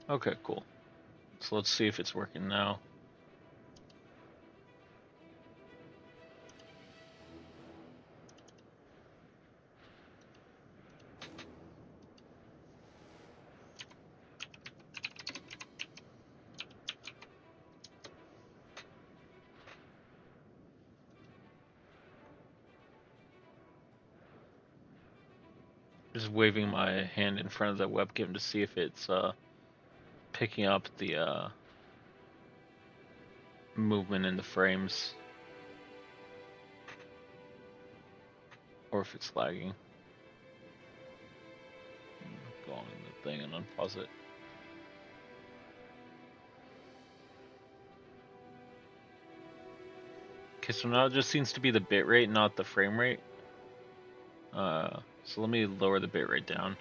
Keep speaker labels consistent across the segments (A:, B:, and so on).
A: Okay, cool. So let's see if it's working now. Just waving my hand in front of the webcam to see if it's picking up the movement in the frames, or if it's lagging. Go on the thing and unpause it. Okay, so now it just seems to be the bitrate, not the frame rate. So let me lower the bitrate down.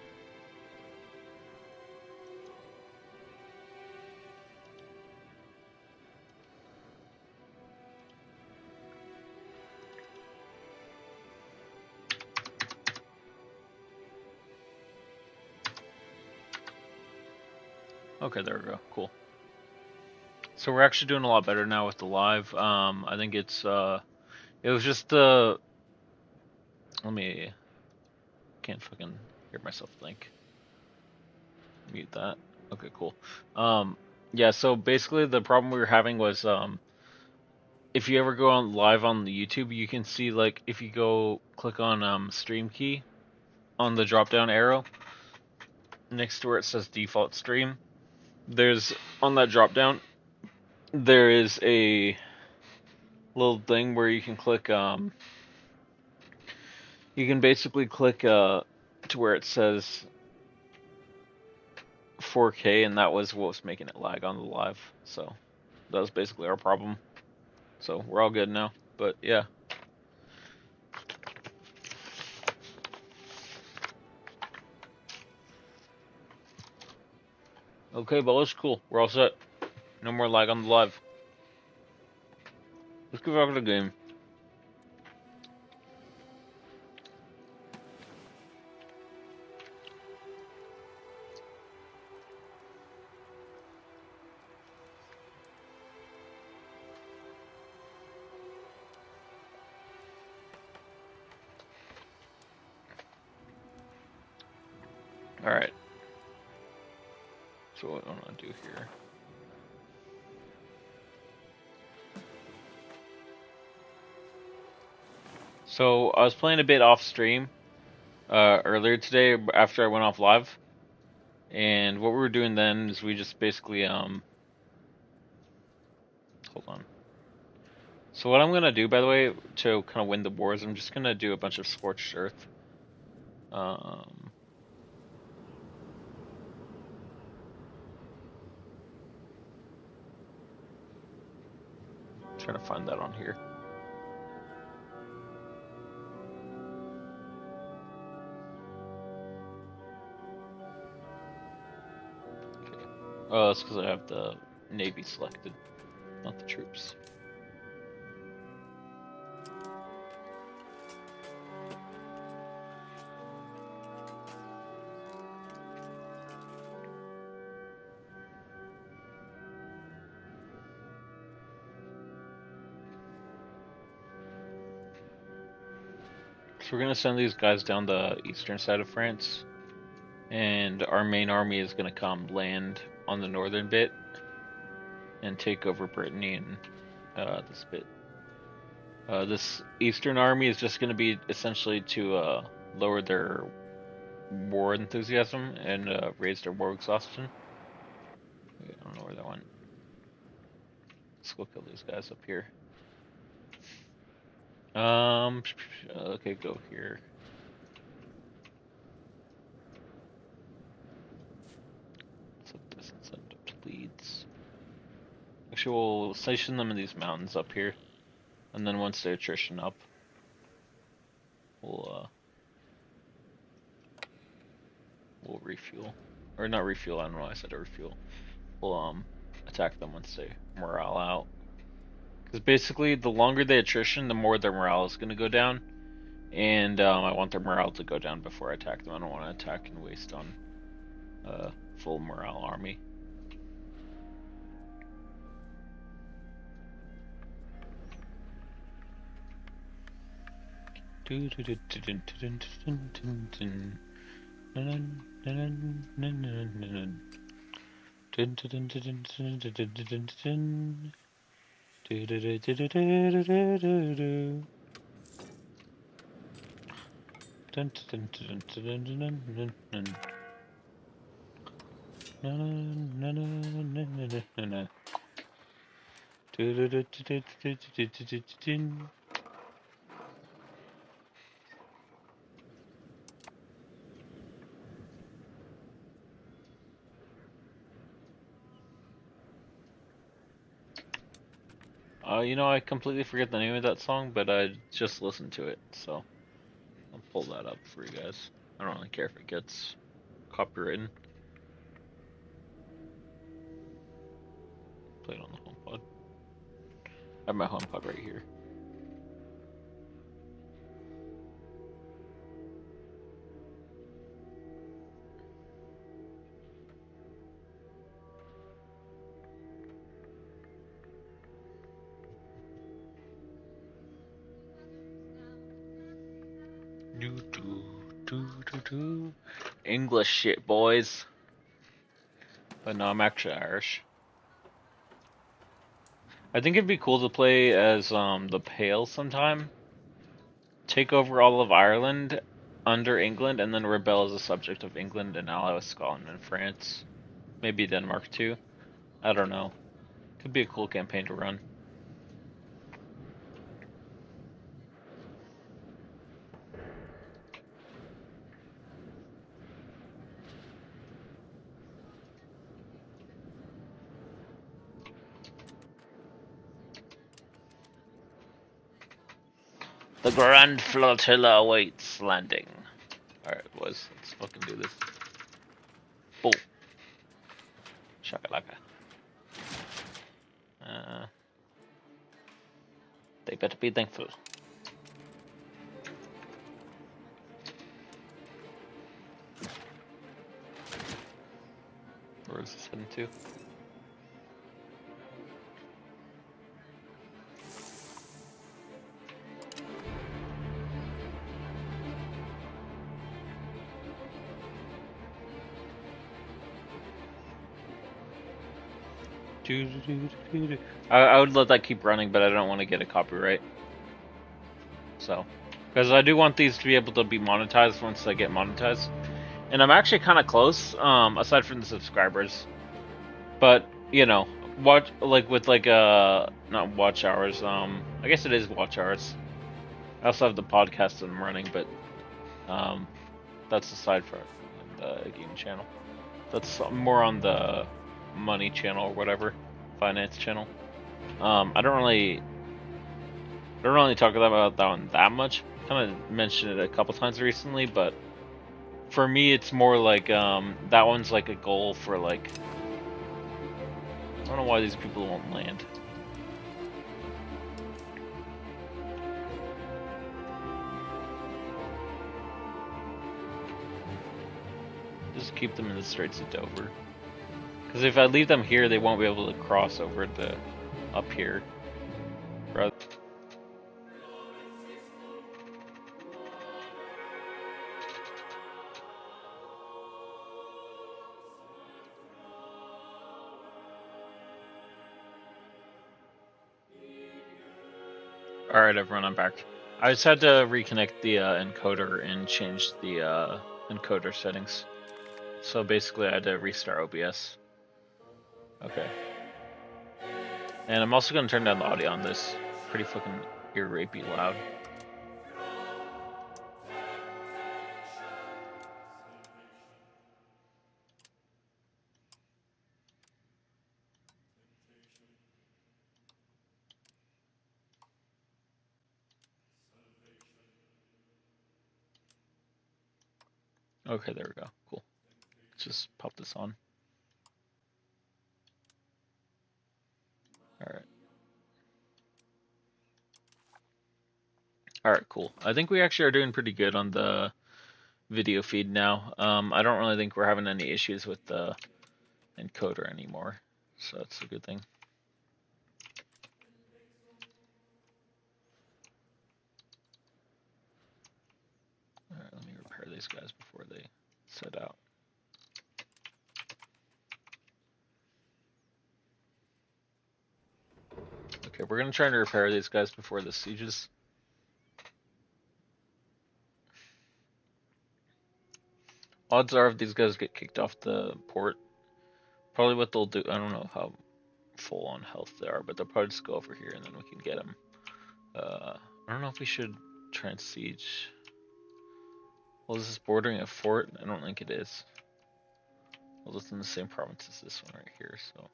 A: Okay, there we go. Cool. So we're actually doing a lot better now with the live. I think it was just the. Let me. Can't fucking hear myself think. Mute that. Okay, cool. Yeah. So basically, the problem we were having was if you ever go on live on the YouTube, you can see like if you go click on stream key on the drop down arrow next to where it says default stream. There's on that drop down there is a little thing where you can click you can basically click to where it says 4K, and that was what was making it lag on the live. So that was basically our problem. So we're all good now. But yeah. Okay, but it's cool. We're all set. No more lag on the live. Let's get back to the game. Alright. So what I want to do here. So I was playing a bit off stream earlier today after I went off live. And what we were doing then is we just basically hold on. So what I'm gonna do, by the way, to kind of win the wars, I'm just gonna do a bunch of scorched earth. Trying to find that on here. Okay. Oh, that's because I have the navy selected, not the troops. So we're gonna send these guys down the eastern side of France, and our main army is gonna come land on the northern bit and take over Brittany and this bit. This eastern army is just gonna be essentially to lower their war enthusiasm and raise their war exhaustion. Wait, I don't know where that went. Let's go kill these guys up here. Okay, go here. Set this and send up to Leeds. Actually, we'll station them in these mountains up here, and then once they attrition up, we'll refuel, or not refuel. I don't know why I said refuel. We'll attack them once they morale out. Because basically, the longer they attrition, the more their morale is going to go down. And I want their morale to go down before I attack them. I don't want to attack and waste on full morale army. You know, I completely forget the name of that song, but I just listened to it, so I'll pull that up for you guys. I don't really care if it gets copywritten. Play it on the HomePod. I have my HomePod right here. English shit, boys. But no, I'm actually Irish. I think it'd be cool to play as the Pale sometime. Take over all of Ireland under England, and then rebel as a subject of England and ally with Scotland and France. Maybe Denmark too. I don't know. Could be a cool campaign to run. The Grand Flotilla awaits landing. Alright, boys, let's fucking do this. Boom. Shakalaka. They better be thankful. Where is this heading to? I would let that keep running, but I don't want to get a copyright. So, because I do want these to be able to be monetized once they get monetized, and I'm actually kind of close. Aside from the subscribers, but you know, watch with not watch hours. I guess it is watch hours. I also have the podcast that I'm running, but that's aside from the game channel. That's more on the money channel or whatever, finance channel. I don't really talk about that one that much. Kind of mentioned it a couple times recently, but for me, it's more like that one's like a goal for like. I don't know why these people won't land. Just keep them in the Straits of Dover. Because if I leave them here, they won't be able to cross over to up here. Alright everyone, I'm back. I just had to reconnect the encoder and change the encoder settings. So basically I had to restart OBS. Okay. And I'm also going to turn down the audio on this. Pretty fucking ear-rapey loud. Okay, there we go. Cool. Let's just pop this on. Alright. Alright, cool. I think we actually are doing pretty good on the video feed now. I don't really think we're having any issues with the encoder anymore. So that's a good thing. these guys before they set out. Okay, we're gonna try to repair these guys before the sieges. Odds are if these guys get kicked off the port, probably what they'll do, I don't know how full on health they are, but they'll probably just go over here and then we can get them. I don't know if we should try and siege. Well, is this bordering a fort? I don't think it is. Well, it's in the same province as this one right here, so.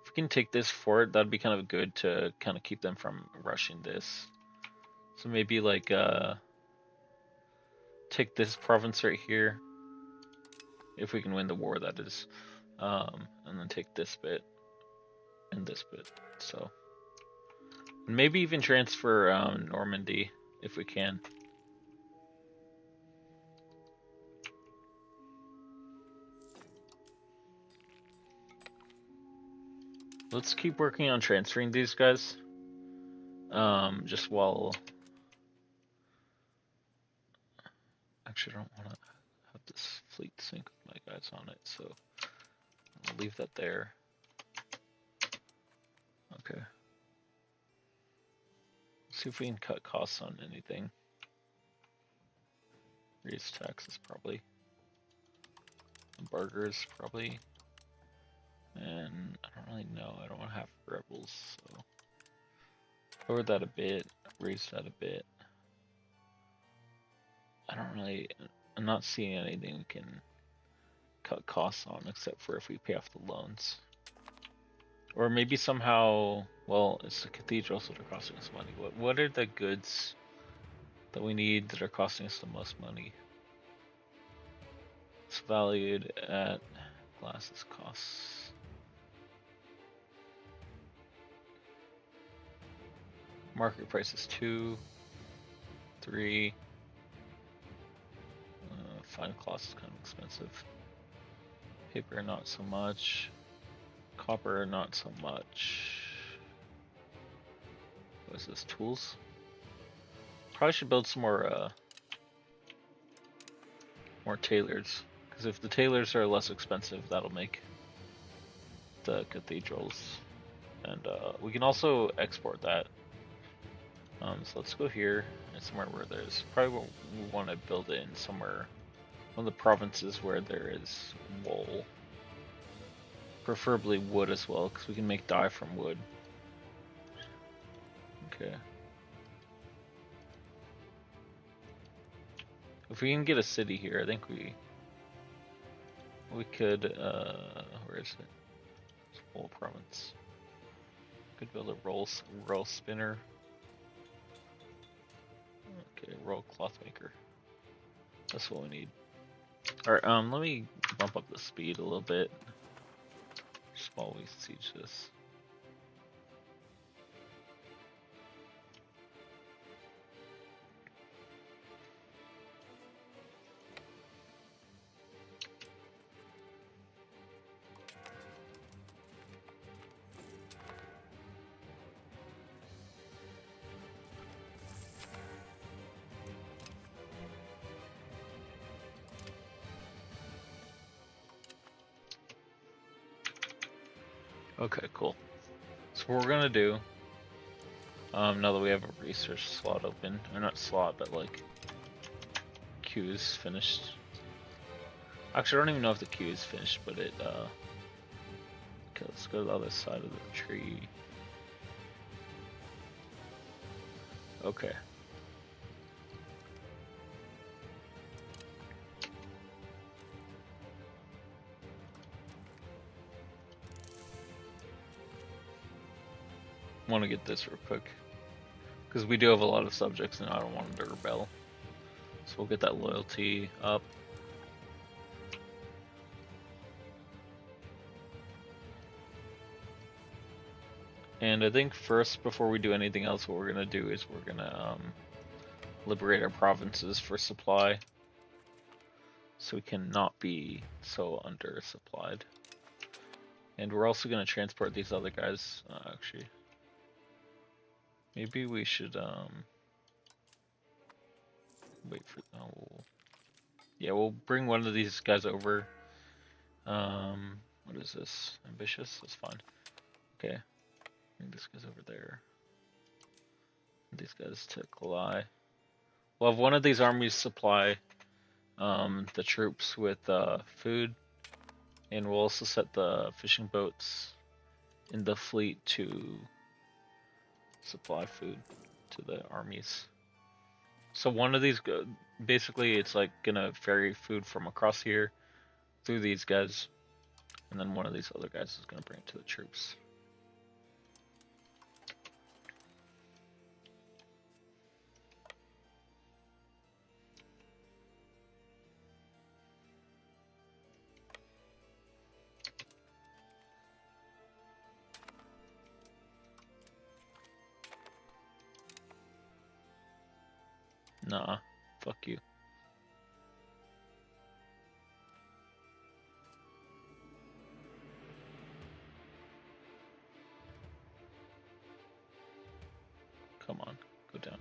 A: If we can take this fort, that'd be kind of good to kind of keep them from rushing this. So maybe like, take this province right here. If we can win the war, that is. And then take this bit and this bit, so. Maybe even transfer Normandy, if we can. Let's keep working on transferring these guys. Just while... Actually, I don't want to have this fleet sync with my guys on it, so I'll leave that there. Okay. Let's see if we can cut costs on anything. Raise taxes, probably. Embargoes, probably. And I don't really know. I don't want to have rebels, so lower that a bit, raise that a bit. I'm not seeing anything we can cut costs on except for if we pay off the loans. Or maybe somehow, well, it's the cathedrals that are costing us money. What are the goods that we need that are costing us the most money? It's valued at glasses costs. Market price is 2, 3. Fine cloth is kind of expensive. Paper, not so much. Copper, not so much. What is this? Tools? Probably should build some more tailors. Because if the tailors are less expensive, that'll make the cathedrals. And we can also export that. So let's go here and somewhere where there's probably what we want to build it in somewhere. One of the provinces where there is wool. Preferably wood as well, because we can make dye from wood. Okay. If we can get a city here, I think we could, where is it? It's wool province. Could build a roll spinner. Okay, roll cloth maker. That's what we need. Alright, let me bump up the speed a little bit. Just while we siege this. Okay, cool. So what we're gonna do, now that we have a research slot open, or not slot, but like queue is finished. Actually, I don't even know if the queue is finished, but it, okay, let's go to the other side of the tree. Okay. Want to get this real quick because we do have a lot of subjects and I don't want them to rebel, so we'll get that loyalty up. And I think first, before we do anything else, what we're gonna do is we're gonna liberate our provinces for supply, so we can not be so undersupplied. And we're also gonna transport these other guys, actually. Maybe we should, wait for. Oh, yeah, we'll bring one of these guys over. What is this? Ambitious? That's fine. Okay, bring these guys over there. These guys to Kalai. We'll have one of these armies supply the troops with food, and we'll also set the fishing boats in the fleet to supply food to the armies. So one of these, basically, it's like gonna ferry food from across here through these guys, and then one of these other guys is gonna bring it to the troops. Nah, fuck you. Come on, go down.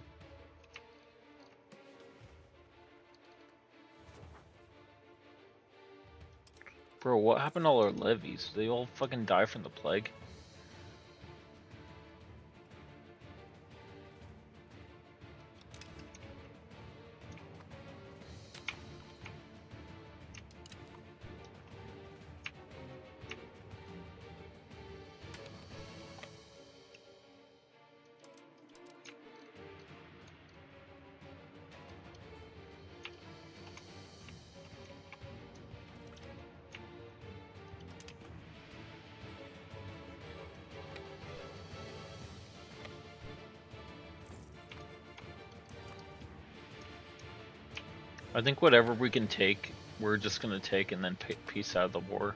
A: Bro, what happened to all our levies? They all fucking die from the plague? I think whatever we can take, we're just gonna take and then peace out of the war.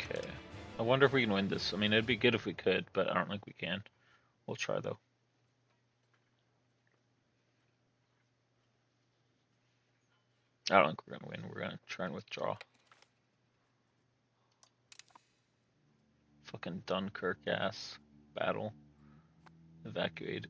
A: Okay. I wonder if we can win this. I mean, it'd be good if we could, but I don't think we can. We'll try though. I don't think we're gonna win. We're gonna try and withdraw. Fucking Dunkirk ass battle. Evacuate.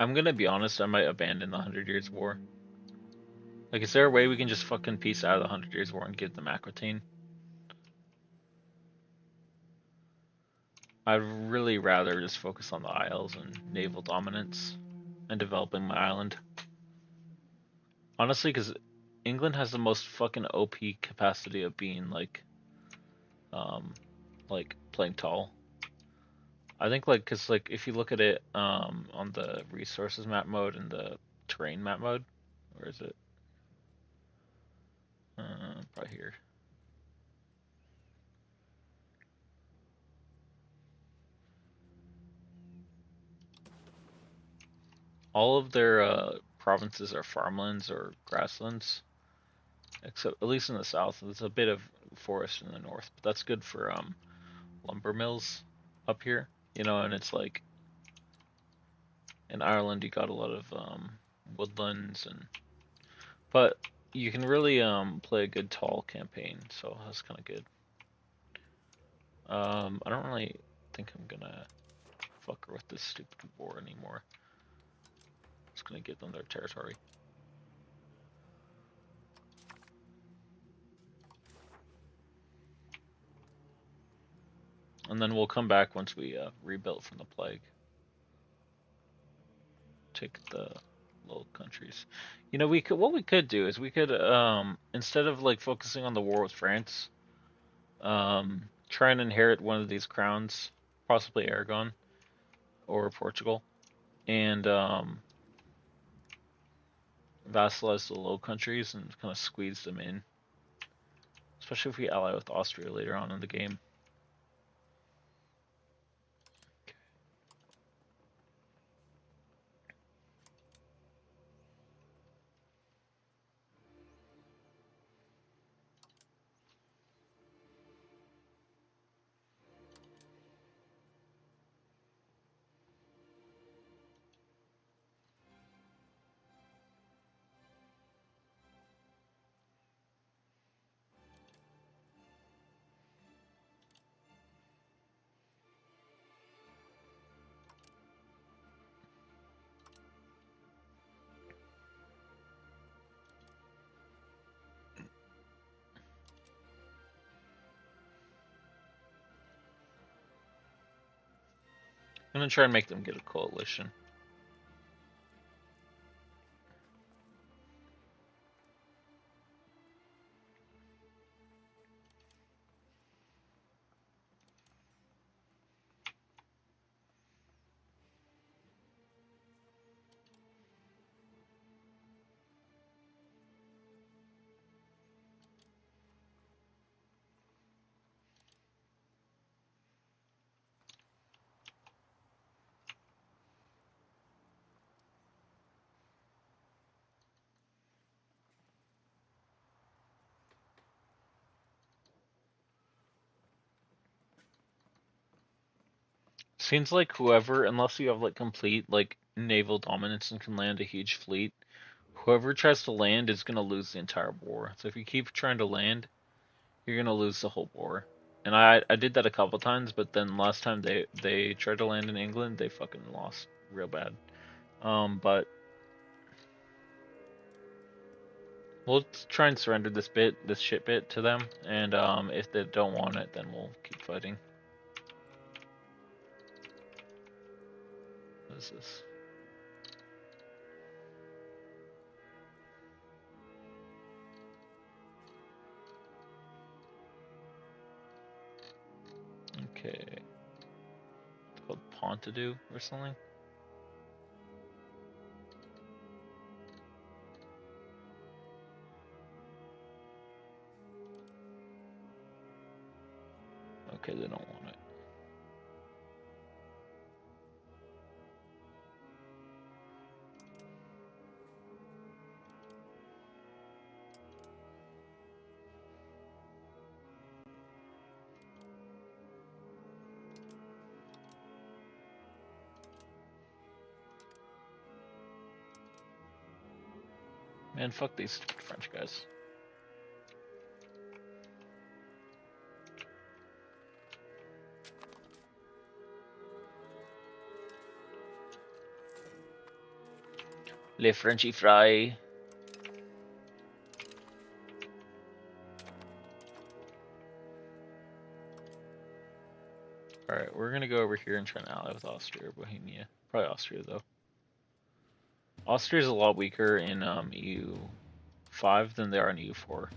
A: I'm gonna be honest, I might abandon the 100 Years War. Like, is there a way we can just fucking peace out of the 100 Years War and give them Aquitaine? I'd really rather just focus on the Isles and naval dominance and developing my island. Honestly, because England has the most fucking OP capacity of being um, like playing tall. I think cause if you look at it on the resources map mode and the terrain map mode, where is it? Right here. All of their provinces are farmlands or grasslands, except at least in the south. There's a bit of forest in the north, but that's good for lumber mills up here. You know, and it's like in Ireland you got a lot of woodlands but you can really play a good tall campaign, so that's kind of good. I don't really think I'm gonna fucker with this stupid war anymore. Just gonna give them their territory. And then we'll come back once we rebuilt from the plague. Take the little countries. You know, what we could do is we could instead of like focusing on the war with France, try and inherit one of these crowns, possibly Aragon or Portugal, and vassalize the Low Countries and kind of squeeze them in. Especially if we ally with Austria later on in the game. I'm gonna try and make them get a coalition. Seems like whoever, unless you have like complete like naval dominance and can land a huge fleet, whoever tries to land is gonna lose the entire war. So if you keep trying to land, you're gonna lose the whole war. And I did that a couple times, but then last time they tried to land in England, they fucking lost real bad. But we'll try and surrender this shit bit to them, and if they don't want it, then we'll keep fighting. What is this? Okay. It's called Pontadou or something. Okay, they don't want it. Man, fuck these stupid French guys. Les Frenchy fry. Alright, we're gonna go over here and try and ally with Austria or Bohemia. Probably Austria though. Austria's a lot weaker in EU5 than they are in EU4.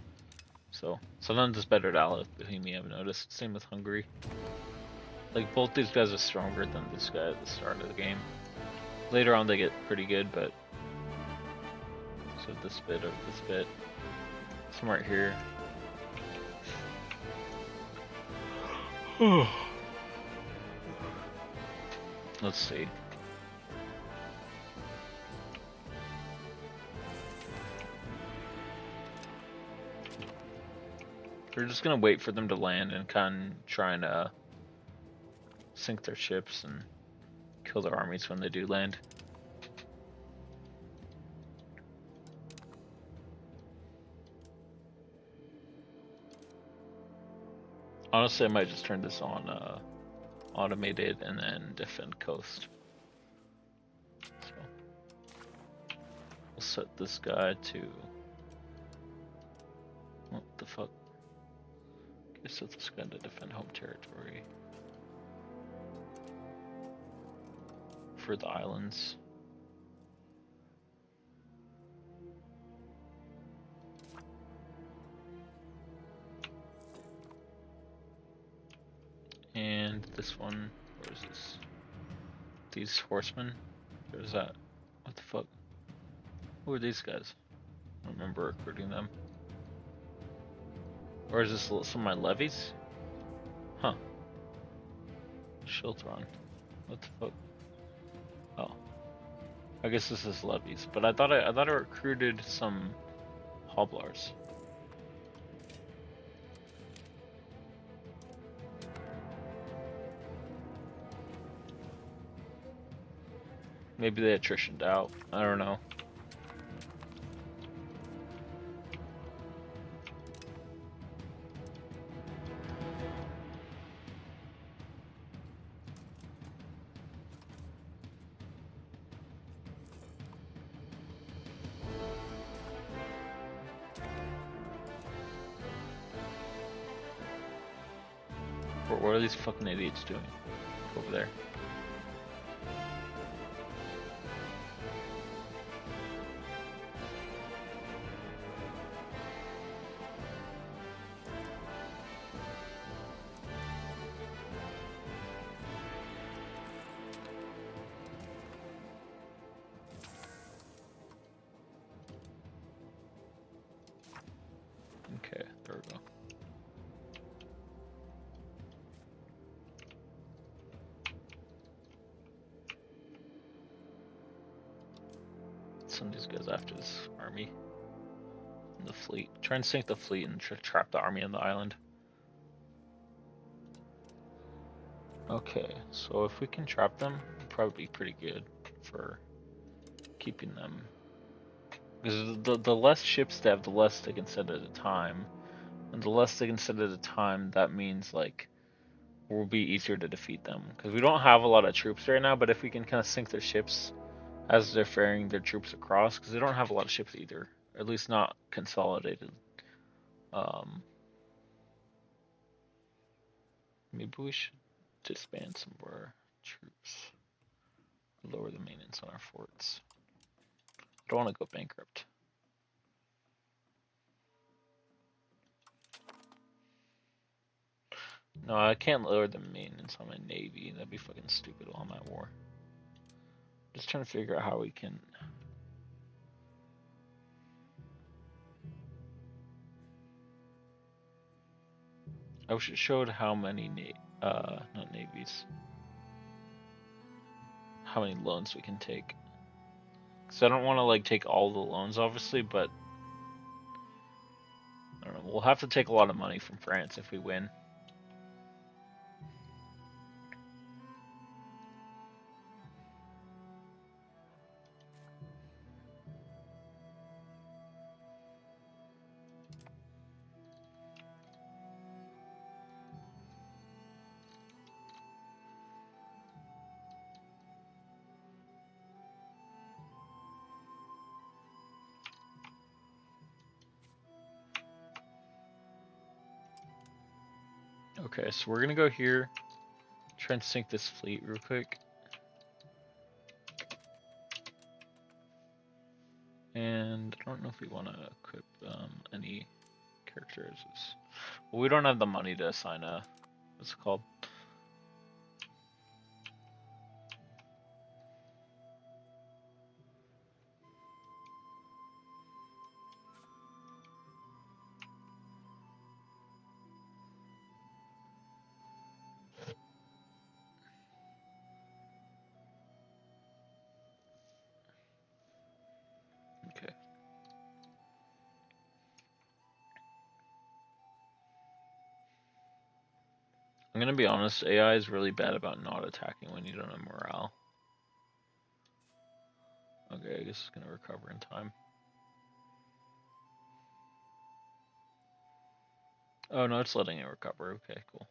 A: So sometimes it's better to ally with Bohemia, I've noticed. Same with Hungary. Like both these guys are stronger than this guy at the start of the game. Later on they get pretty good, but so this bit or this bit. Somewhere right here. Let's see. We're just gonna wait for them to land and kind of try and sink their ships and kill their armies when they do land. Honestly, I might just turn this on automated and then defend coast. So we'll set this guy to what the fuck? Okay, set this guy to defend home territory for the islands. find this one. Where is this? These horsemen? Where's that? What the fuck? Who are these guys? I don't remember recruiting them. Or is this some of my levies? Huh. Shiltron. What the fuck? Oh. I guess this is levies, but I thought I recruited some hobblars. Maybe they attritioned out. I don't know. What are these fucking idiots doing over there? Okay, there we go. Send these guys after this army. And the fleet. Try and sink the fleet and trap the army on the island. Okay, so if we can trap them, it'll probably be pretty good for keeping them. Because the less ships they have, the less they can send at a time. And the less they can send at a time, that means like it will be easier to defeat them. Because we don't have a lot of troops right now, but if we can kind of sink their ships as they're ferrying their troops across, because they don't have a lot of ships either, or at least not consolidated. Maybe we should disband some of our troops, lower the maintenance on our forts. I don't want to go bankrupt. No, I can't lower the maintenance on my navy. That'd be fucking stupid while I'm at war. Just trying to figure out how we can. I wish it showed how many not navies. How many loans we can take. Cause I don't want to like take all the loans, obviously, but I don't know. We'll have to take a lot of money from France if we win. Okay, so we're gonna go here, try and sink this fleet real quick. And I don't know if we want to equip any characters. Well, we don't have the money to assign a, what's it called? Okay. I'm gonna be honest, AI is really bad about not attacking when you don't have morale. Okay, I guess it's gonna recover in time. Oh no, it's letting it recover. Okay, cool.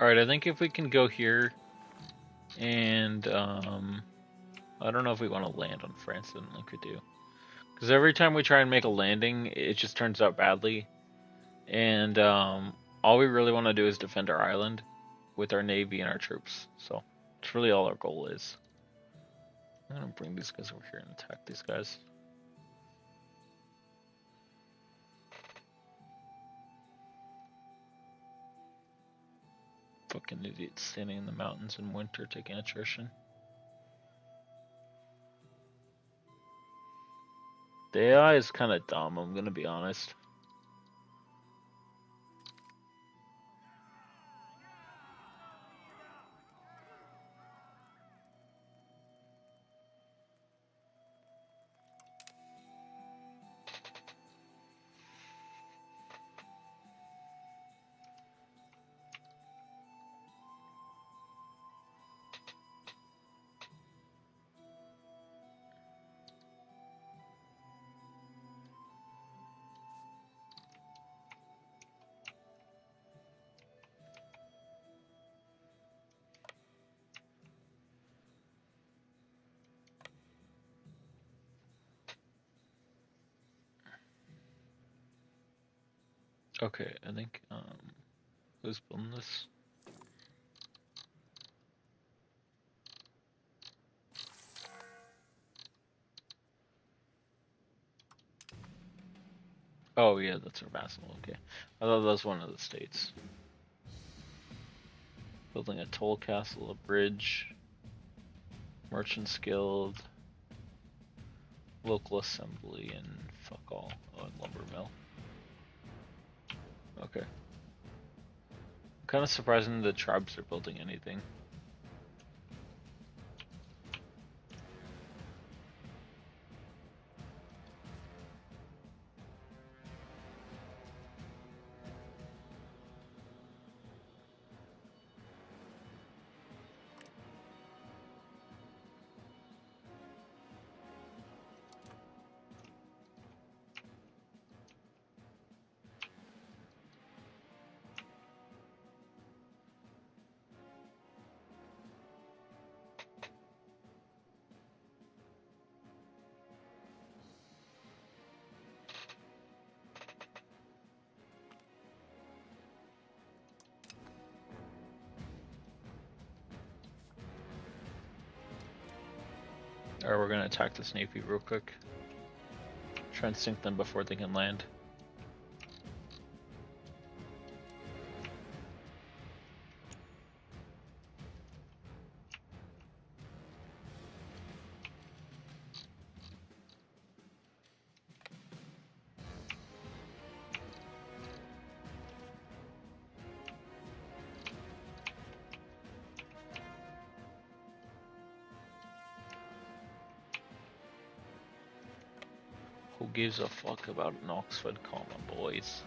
A: Alright, I think if we can go here and I don't know if we want to land on France. I don't think we do. Because every time we try and make a landing, it just turns out badly. And all we really want to do is defend our island with our navy and our troops. So it's really all our goal is. I'm gonna bring these guys over here and attack these guys. Fucking idiots standing in the mountains in winter taking attrition. The AI is kind of dumb, I'm gonna be honest. Okay, I think who's building this? Oh yeah, that's our vassal, okay. I thought that was one of the states. Building a toll castle, a bridge, merchants guild, local assembly, and fuck all. Oh, and lumber mill. Okay. Kind of surprising the tribes are building anything. Alright, we're gonna attack this navy real quick. Try and sink them before they can land. Who gives a fuck about an Oxford comma, boys?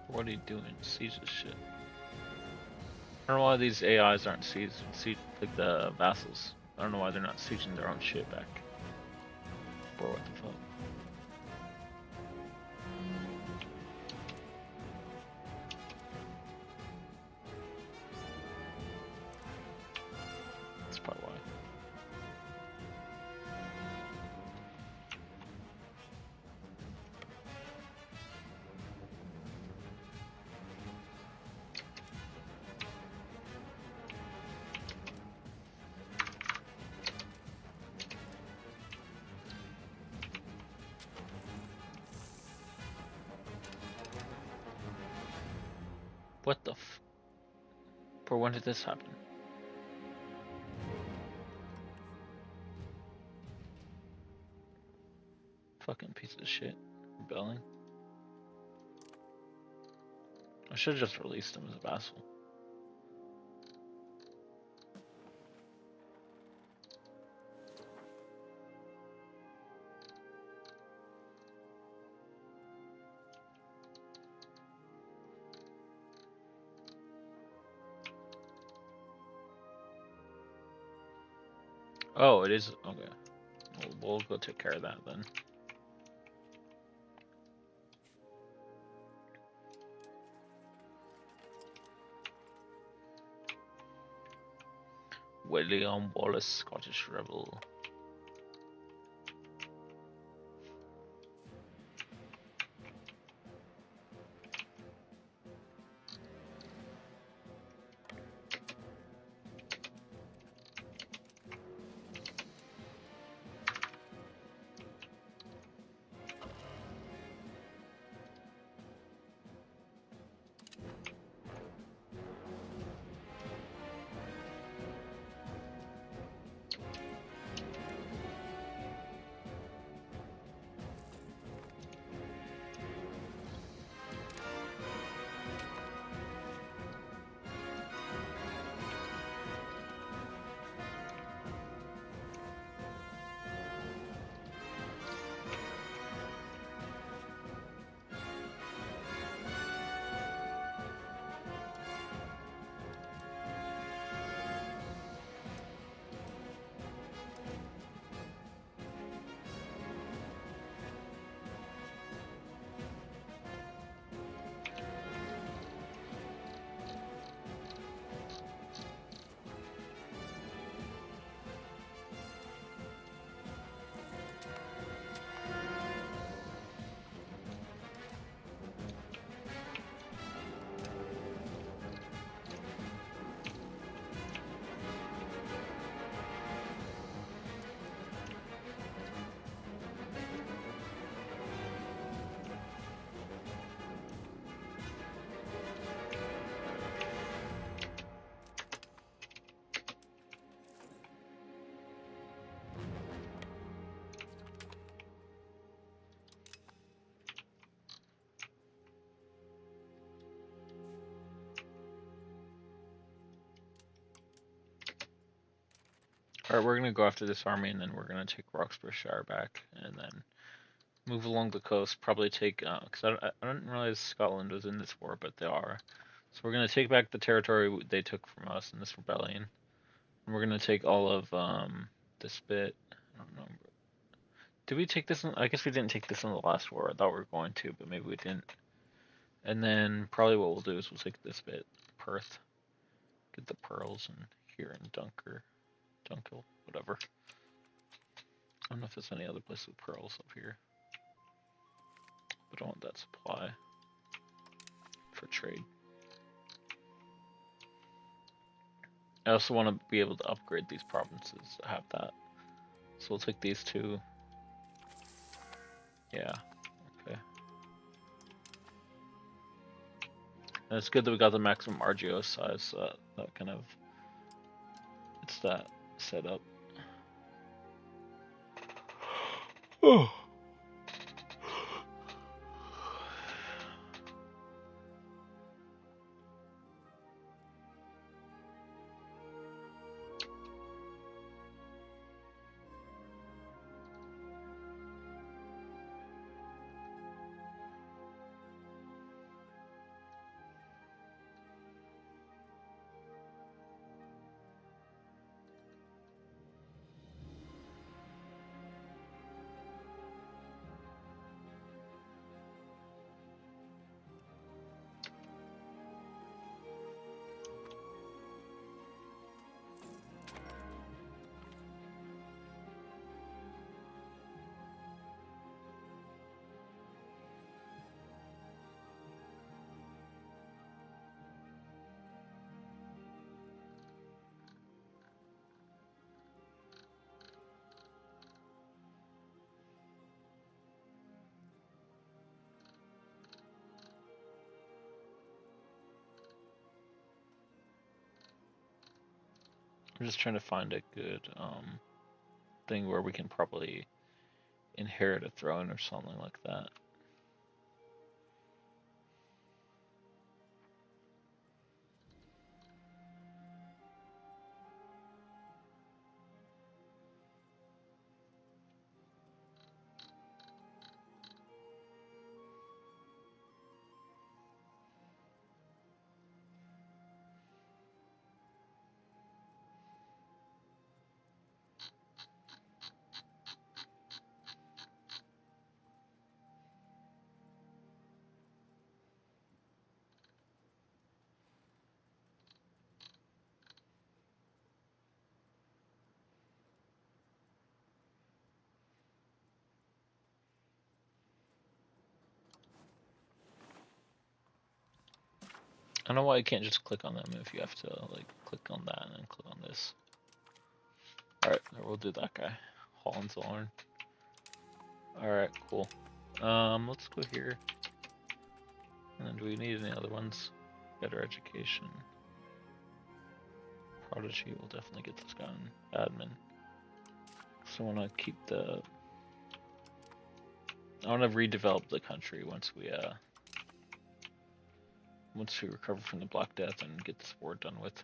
A: What are you doing? Siege this shit. I don't know why these AIs aren't siege like the vassals. I don't know why they're not sieging their own shit back. Bro, what the fuck? For when did this happen? Fucking piece of shit. Rebelling. I should have just released him as a vassal. Oh, it is. Okay. We'll go take care of that then. William Wallace, Scottish rebel. Alright, we're gonna go after this army and then we're gonna take Roxburghshire back and then move along the coast. Probably take, because I didn't realize Scotland was in this war, but they are. So we're gonna take back the territory they took from us in this rebellion. And we're gonna take all of this bit. I don't know. Did we take this one? I guess we didn't take this in the last war. I thought we were going to, but maybe we didn't. And then probably what we'll do is we'll take this bit, Perth, get the pearls, and here in Dunkel, whatever. I don't know if there's any other place with pearls up here. But I want that supply for trade. I also want to be able to upgrade these provinces to have that. So we'll take these two. Yeah, okay. And it's good that we got the maximum RGO size, so that kind of, it's that set up. Oh. I'm just trying to find a good thing where we can probably inherit a throne or something like that. I don't know why I can't just click on them if you have to like click on that and then click on this. Alright, we'll do that guy. Holland's Horn. Alright, cool. Let's go here. And then do we need any other ones? Better education. Prodigy will definitely get this guy in admin. So I want to keep the... I want to redevelop the country once we recover from the Black Death and get this war done with.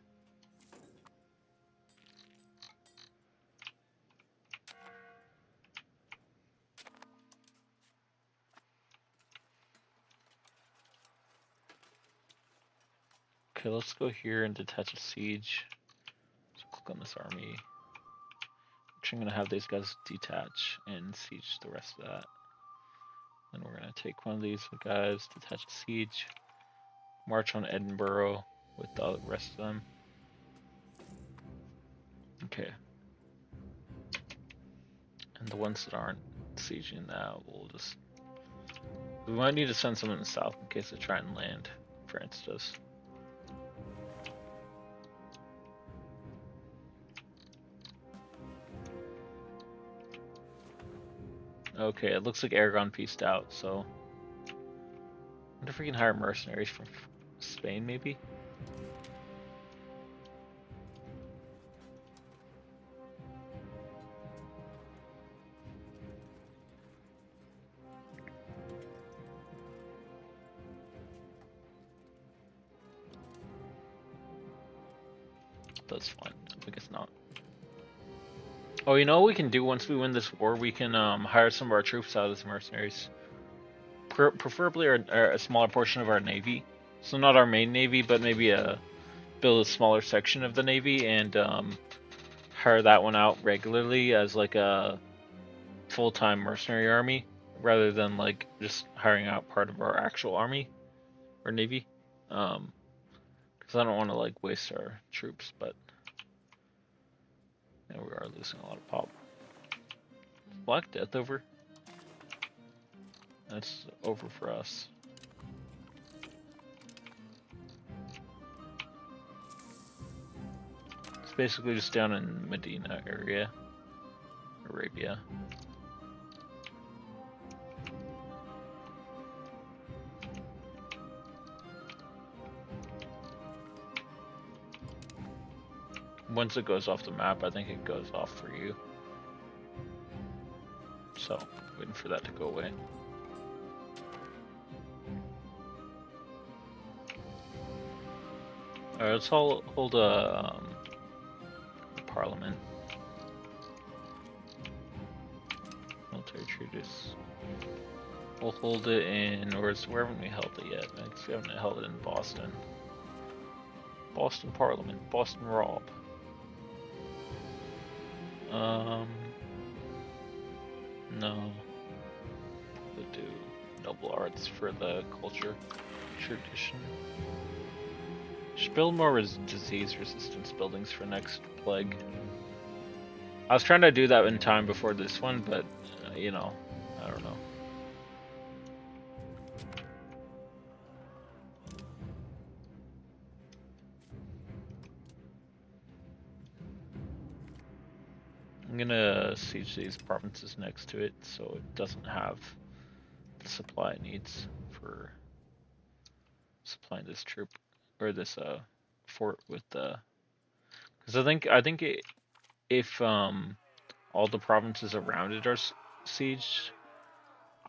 A: Okay, let's go here and detach a siege. So click on this army. Actually, I'm going to have these guys detach and siege the rest of that. Then we're going to take one of these guys, detach a siege, march on Edinburgh with the rest of them. Okay. And the ones that aren't sieging that, we'll just... We might need to send some in the south in case they try and land. France does. Okay, it looks like Aragon pieced out, so... I wonder if we can hire mercenaries from Spain, maybe? That's fine. I guess not. Oh, you know what we can do once we win this war? We can hire some of our troops out as mercenaries. Preferably a smaller portion of our navy. So not our main navy, but maybe build a smaller section of the navy and hire that one out regularly as like a full-time mercenary army, rather than like just hiring out part of our actual army or navy. Because I don't want to like waste our troops, but yeah, we are losing a lot of pop. Black Death over? That's over for us. It's basically just down in Medina area, Arabia. Once it goes off the map, I think it goes off for you. So, waiting for that to go away. Alright, let's hold a parliament. Military treatise. We'll hold it in, where haven't we held it yet? I guess we haven't held it in Boston. Boston Parliament, Boston Rob. No. We'll do noble arts for the culture tradition. Should build more disease resistance buildings for next plague. I was trying to do that in time before this one, but you know, I don't know. I'm gonna siege these provinces next to it so it doesn't have the supply it needs for supplying this troop or this fort with the. Because if all the provinces around it are sieged,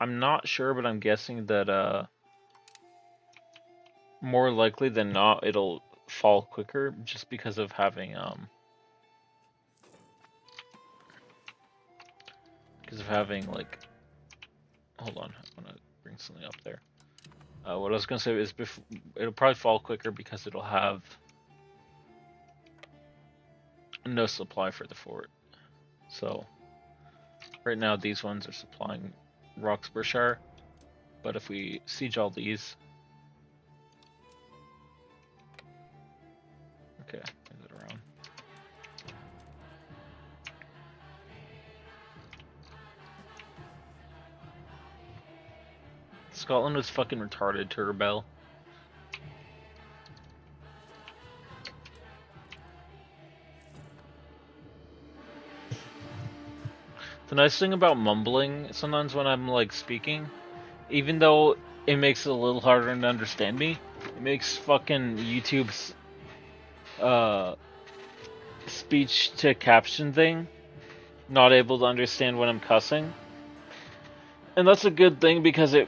A: I'm not sure, but I'm guessing that more likely than not it'll fall quicker just because of having like, hold on, I'm gonna bring something up there. What I was gonna say is it'll probably fall quicker because it'll have no supply for the fort. So right now these ones are supplying Roxburghshire, but if we siege all these, okay, move it around. Scotland was fucking retarded to rebel. The nice thing about mumbling sometimes when I'm like speaking, even though it makes it a little harder to understand me, it makes fucking YouTube's speech to caption thing not able to understand when I'm cussing. And that's a good thing because it,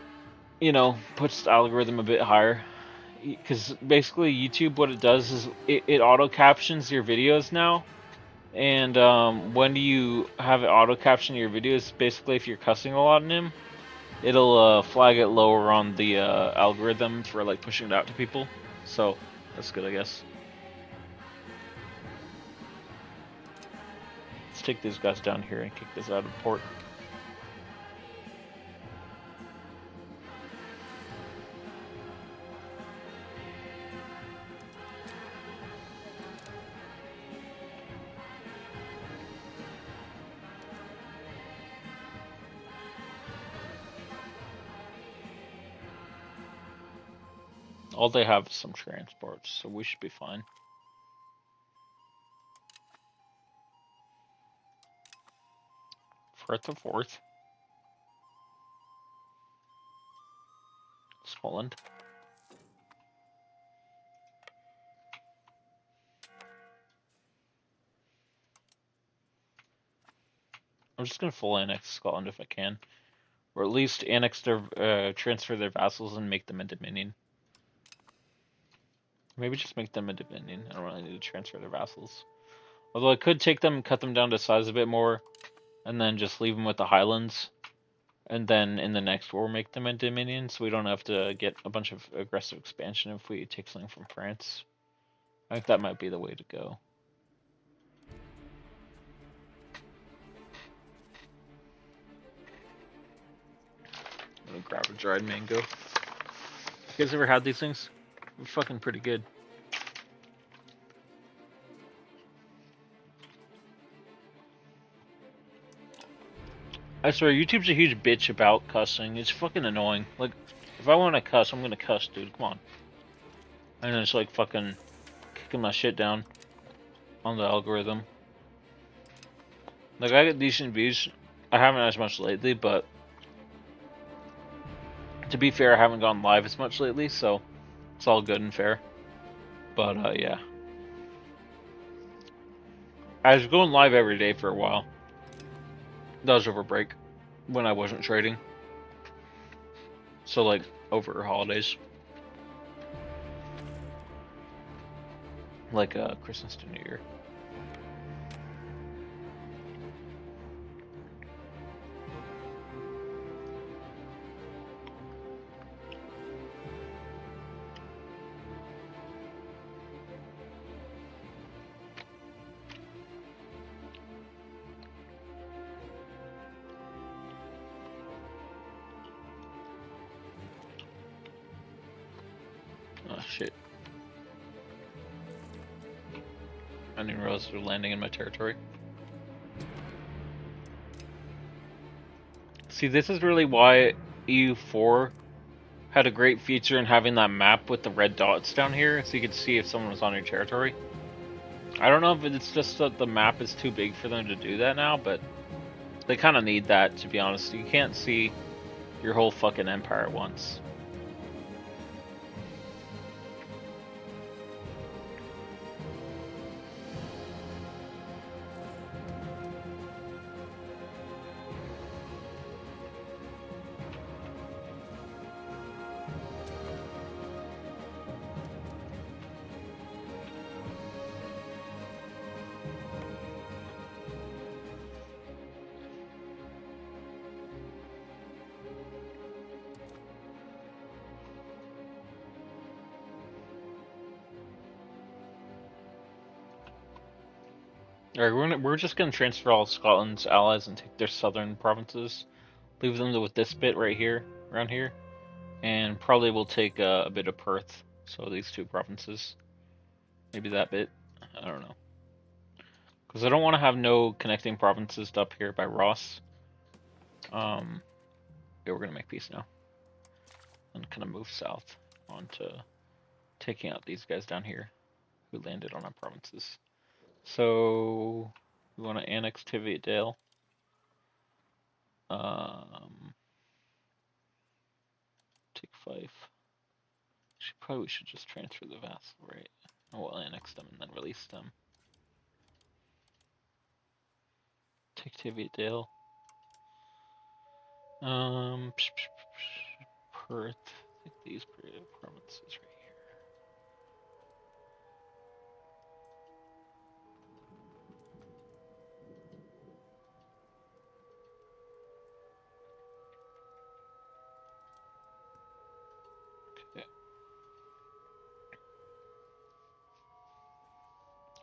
A: puts the algorithm a bit higher. Because basically YouTube, what it does is it auto captions your videos now. And when you have it auto caption your videos, basically if you're cussing a lot in them, it'll flag it lower on the algorithm for like pushing it out to people. So that's good, I guess. Let's take these guys down here and kick this out of port. All they have is some transports, so we should be fine. Firth of Forth. Scotland. I'm just gonna full annex Scotland if I can. Or at least annex their, transfer their vassals and make them a dominion. Maybe just make them a dominion. I don't really need to transfer their vassals. Although I could take them and cut them down to size a bit more, and then just leave them with the Highlands. And then in the next war make them a dominion, so we don't have to get a bunch of aggressive expansion if we take something from France. I think that might be the way to go. I'm gonna grab a dried mango. You guys ever had these things? They're fucking pretty good. I swear, YouTube's a huge bitch about cussing. It's fucking annoying. Like, if I want to cuss, I'm gonna cuss, dude. Come on. And it's like fucking kicking my shit down on the algorithm. Like, I get decent views. I haven't as much lately, but to be fair, I haven't gone live as much lately, so it's all good and fair. But, yeah. I was going live every day for a while. That was over break, when I wasn't trading. So, like, over holidays. Like, Christmas to New Year. Oh, shit. I didn't realize they were landing in my territory. See, this is really why EU4 had a great feature in having that map with the red dots down here, so you could see if someone was on your territory. I don't know if it's just that the map is too big for them to do that now, but they kind of need that, to be honest. You can't see your whole fucking empire at once. Alright, we're just gonna transfer all Scotland's allies and take their southern provinces. Leave them with this bit right here, around here. And probably we'll take a bit of Perth. So these two provinces. Maybe that bit. I don't know. Because I don't want to have no connecting provinces up here by Ross. Yeah, we're gonna make peace now. And kind of move south onto taking out these guys down here who landed on our provinces. So we want to annex Tiviotdale. Take Fife. Probably we should just transfer the vassal, right? Or we'll annex them and then release them. Take Tiviotdale. Perth. I think these provinces right here. Okay.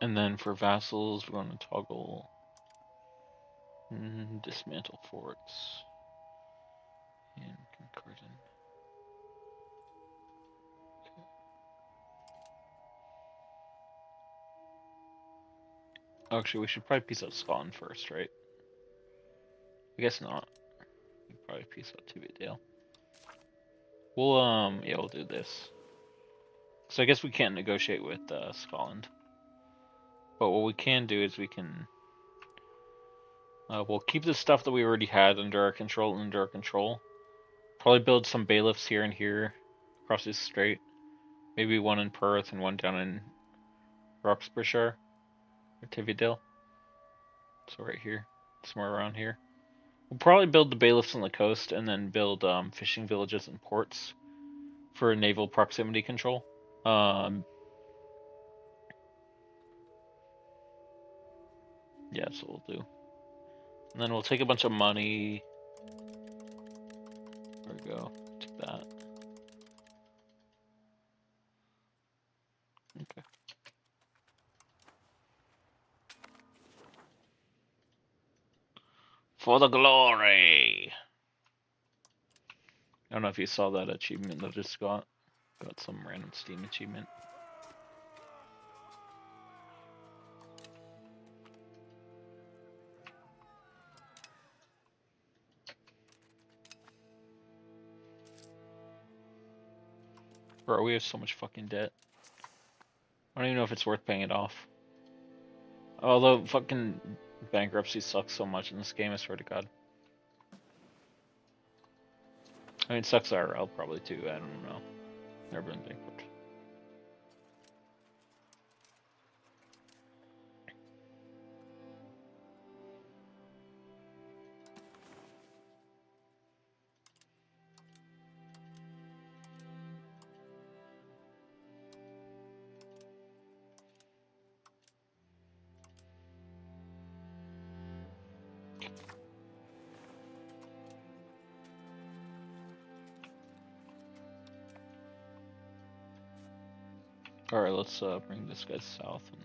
A: And then for vassals, we're going to toggle dismantle forts and Concordant. Actually, we should probably peace out Scotland first, right? I guess not. We probably peace out Tiviotdale. We'll yeah, we'll do this. So I guess we can't negotiate with Scotland. But what we can do is we can we'll keep the stuff that we already had under our control. Probably build some bailiffs here and here across this strait. Maybe one in Perth and one down in Roxburghshire or Tiviotdale. So right here, somewhere around here. We'll probably build the bailiffs on the coast and then build fishing villages and ports for naval proximity control. Yeah, that's what we'll do. And then we'll take a bunch of money. There we go. Take that. Okay. For the glory! I don't know if you saw that achievement that I just got. Got some random Steam achievement. Bro, we have so much fucking debt. I don't even know if it's worth paying it off. Although fucking bankruptcy sucks so much in this game, I swear to God. I mean, it sucks IRL probably too, I don't know. Never been bankrupt. Alright, let's bring this guy south and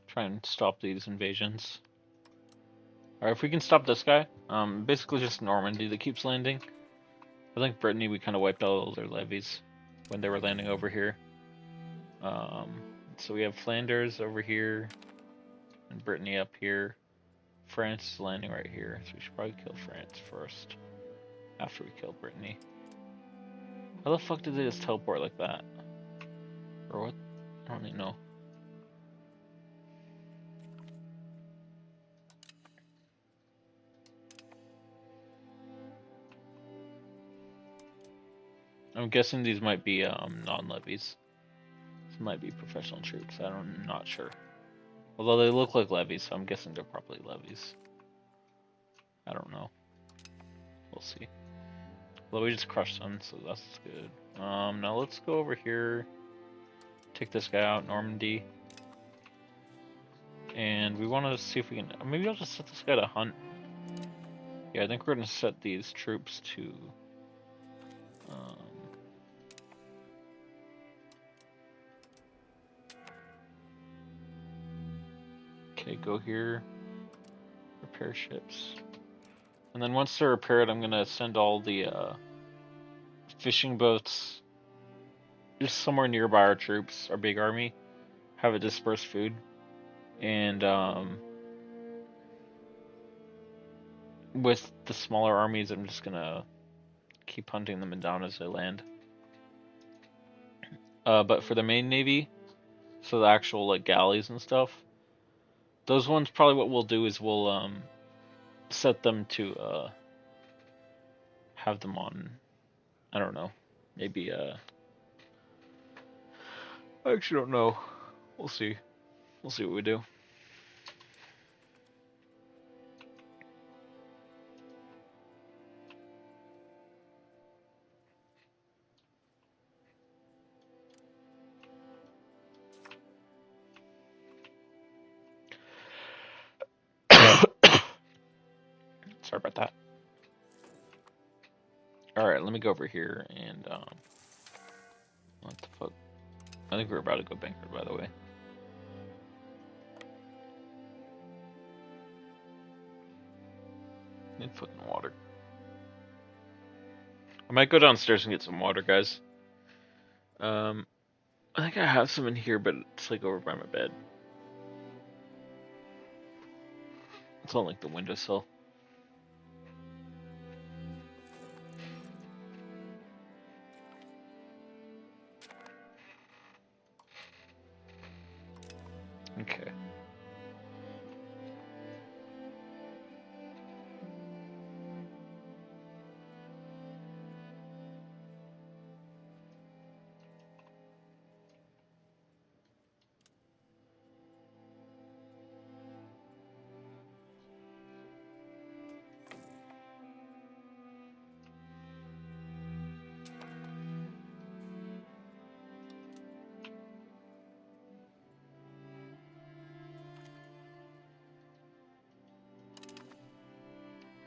A: try and stop these invasions. Alright, if we can stop this guy, basically just Normandy that keeps landing. I think Brittany, we kind of wiped out all their levies when they were landing over here. So we have Flanders over here, and Brittany up here. France is landing right here, so we should probably kill France first, after we kill Brittany. How the fuck did they just teleport like that? Or what? I don't even know. I'm guessing these might be non-levies. This might be professional troops. I'm not sure. Although they look like levies, so I'm guessing they're probably levies. I don't know. We'll see. Well, we just crushed them, so that's good. Now let's go over here. Take this guy out, Normandy. And we want to see if we can... Maybe I'll just set this guy to hunt. Yeah, I think we're going to set these troops to... Okay, go here, repair ships. And then once they're repaired, I'm gonna send all the fishing boats just somewhere nearby our troops, our big army, have it disperse food. And with the smaller armies, I'm just gonna keep hunting them down as they land. But for the main navy, so the actual like galleys and stuff, those ones probably what we'll do is we'll set them to have them on, I don't know, maybe I actually don't know. We'll see. We'll see what we do. Sorry about that. Alright, let me go over here and what the fuck? I think we're about to go bankrupt, by the way. Need fucking water. I might go downstairs and get some water, guys. I think I have some in here, but it's like over by my bed. It's on like the windowsill. Okay.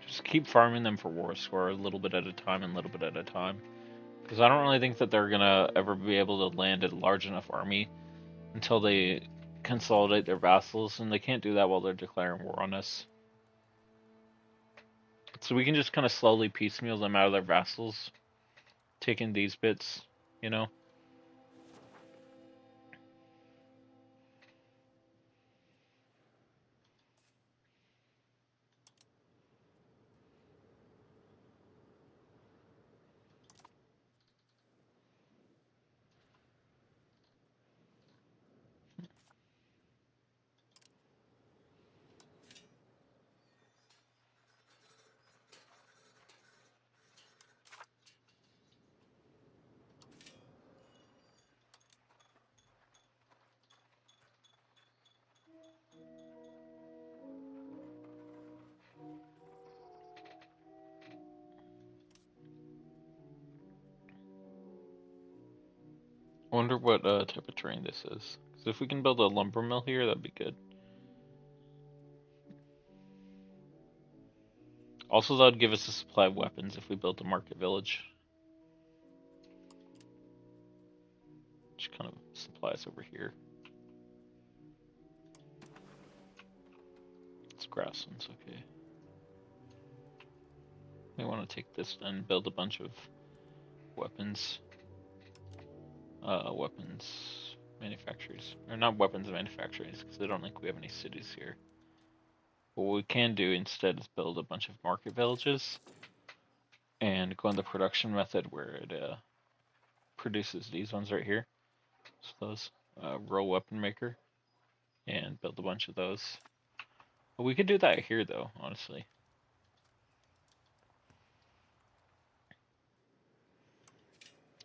A: Just keep farming them for war score a little bit at a time and a little bit at a time. Because I don't really think that they're gonna ever be able to land a large enough army until they consolidate their vassals, and they can't do that while they're declaring war on us. So we can just kind of slowly piecemeal them out of their vassals, taking these bits, you know? I wonder what type of terrain this is. Because if we can build a lumber mill here, that'd be good. Also, that would give us a supply of weapons if we built a market village. Which kind of supplies over here. It's grasslands, okay. We want to take this and build a bunch of weapons. Weapons manufacturers. Or not weapons manufacturers, because I don't think we have any cities here. But what we can do instead is build a bunch of market villages and go on the production method where it produces these ones right here. So those, rural weapon maker, and build a bunch of those. But we could do that here though, honestly.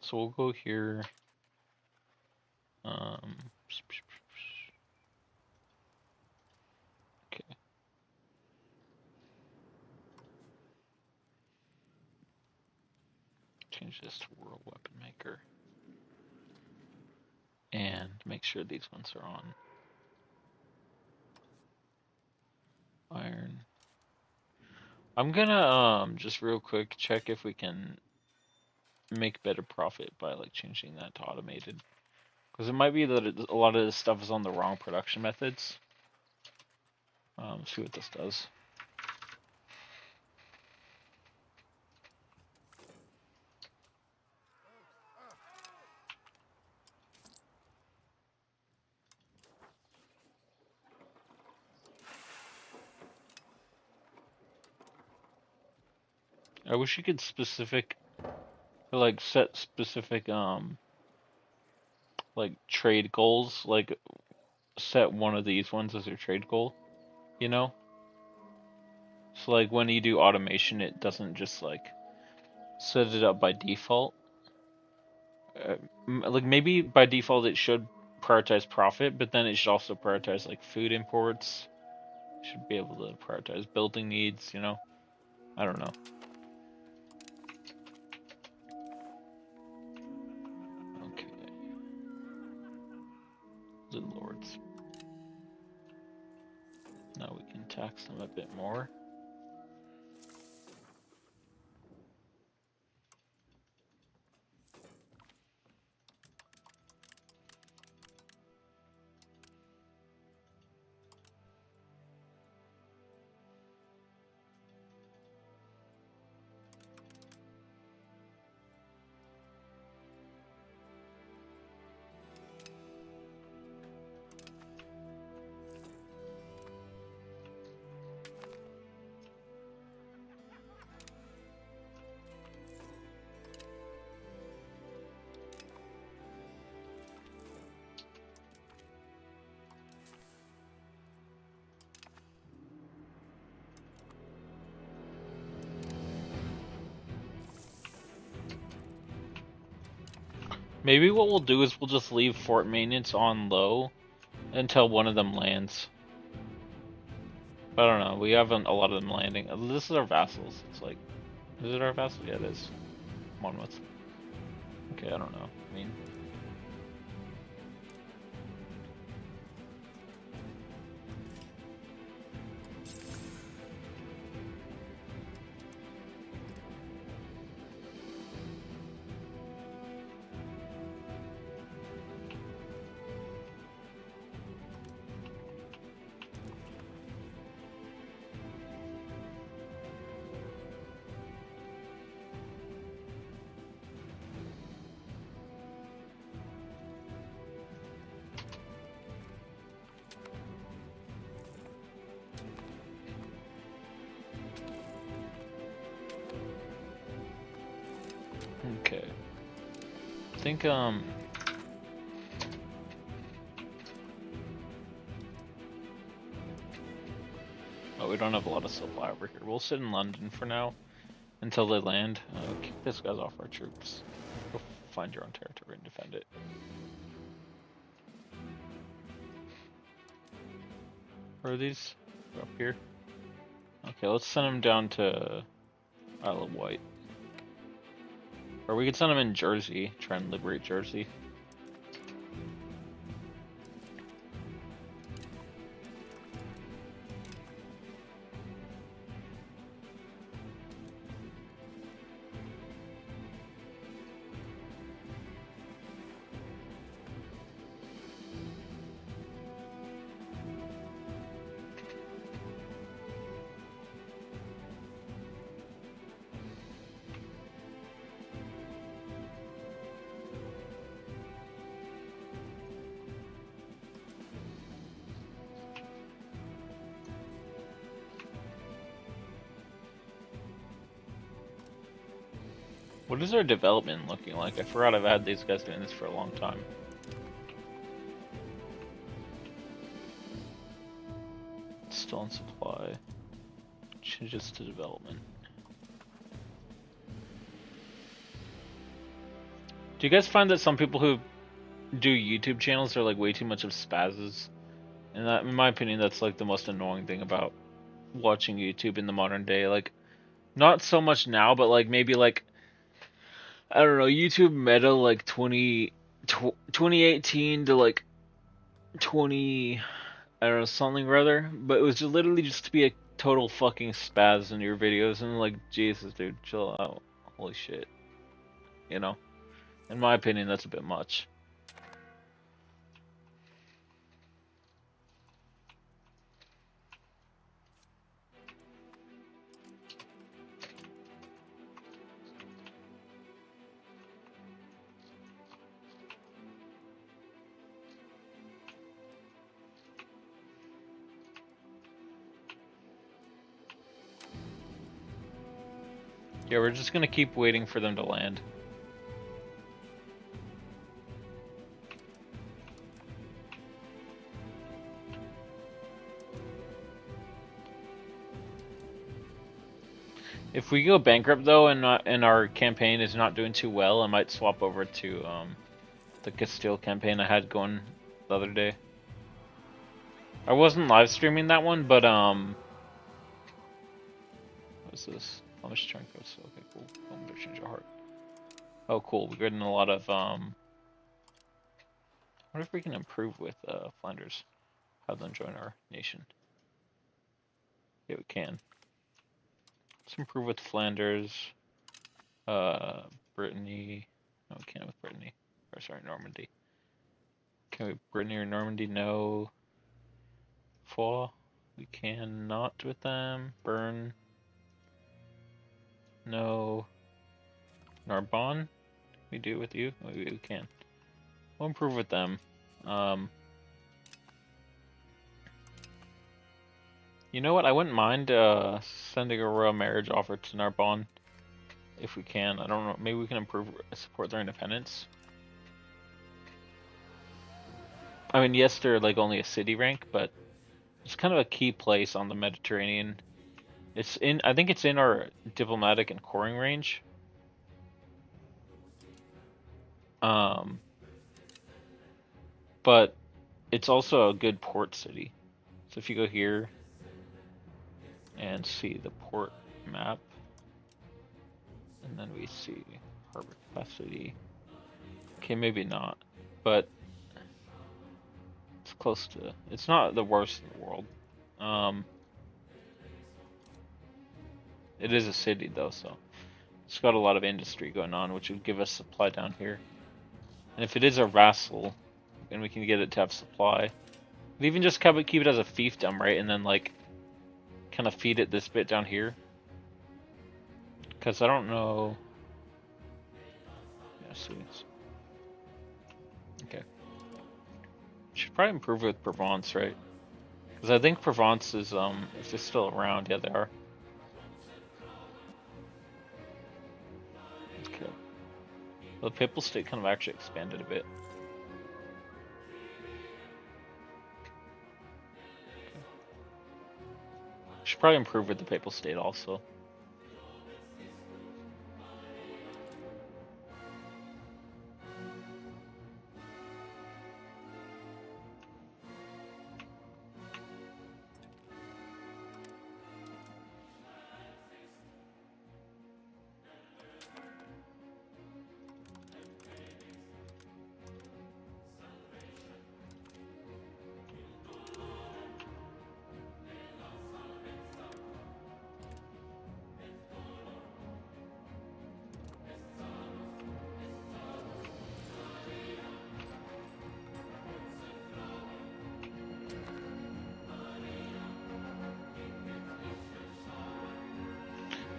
A: So we'll go here. Okay. Change this to World Weapon Maker. And make sure these ones are on. Iron. I'm gonna just real quick check if we can make better profit by like changing that to automated. Because it might be that a lot of this stuff is on the wrong production methods. See what this does. I wish you could set specific like trade goals, like set one of these ones as your trade goal, you know? So like when you do automation, it doesn't just like set it up by default. Like maybe by default it should prioritize profit, but then it should also prioritize like food imports. Should be able to prioritize building needs, you know? I don't know. Okay. The lords. Now we can tax them a bit more. Maybe what we'll do is we'll just leave fort maintenance on low until one of them lands. But I don't know, we haven't a lot of them landing. This is our vassals. It's like, is it our vassal? Yeah, it is. Monmouth. Okay, I don't know. I mean, okay. I think, oh, we don't have a lot of supply over here. We'll sit in London for now until they land. Kick this guys off our troops. Go find your own territory and defend it. Where are these? They're up here. Okay, let's send them down to Isle of Wight. Or we could send them in Jersey, try and liberate Jersey. What is our development looking like? I forgot I've had these guys doing this for a long time. Still in supply. Changes to development. Do you guys find that some people who do YouTube channels are like way too much of spazzes? And that, in my opinion, that's like the most annoying thing about watching YouTube in the modern day. Like, not so much now, but like maybe like, I don't know, YouTube meta like 2018 to like 20, I don't know, something rather. But it was just literally just to be a total fucking spaz in your videos, and like, Jesus, dude, chill out. Holy shit. You know? In my opinion, that's a bit much. Yeah, we're just gonna keep waiting for them to land. If we go bankrupt though, and our campaign is not doing too well, I might swap over to the Castile campaign I had going the other day. I wasn't live streaming that one, but what's this? Flemish Turncoats. Okay, cool. Home change of heart. Oh, cool. We're getting a lot of I wonder if we can improve with Flanders. Have them join our nation. Yeah, we can. Let's improve with Flanders. Brittany. No, we can't with Brittany. Or sorry, Normandy. Can we Brittany or Normandy? No. Four. We cannot with them. Bern. No. Narbonne. We do with you. We can. We'll improve with them. You know what? I wouldn't mind sending a royal marriage offer to Narbonne if we can. I don't know. Maybe we can improve support their independence. I mean, yes, they're like only a city rank, but it's kind of a key place on the Mediterranean. It's in. I think it's in our diplomatic and coring range. But it's also a good port city. So if you go here and see the port map, and then we see harbor capacity. Okay, maybe not, but it's close to. It's not the worst in the world. It is a city though, so it's got a lot of industry going on, which would give us supply down here. And if it is our vassal, then we can get it to have supply. We even just keep it as a fiefdom, right? And then like kind of feed it this bit down here. Because I don't know. Yeah, see. Okay. Should probably improve with Provence, right? Because I think Provence is if they're still around, yeah they are. Okay. Well, the Papal State kind of actually expanded a bit. Okay. Should probably improve with the Papal State also.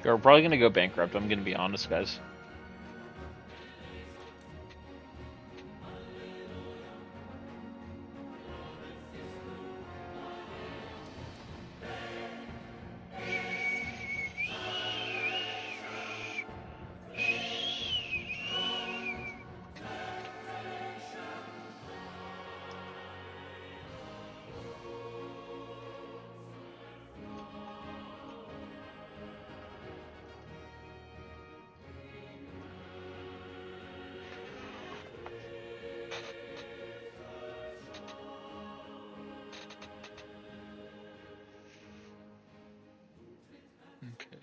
A: Yeah, we're probably gonna go bankrupt, I'm gonna be honest, guys. Okay.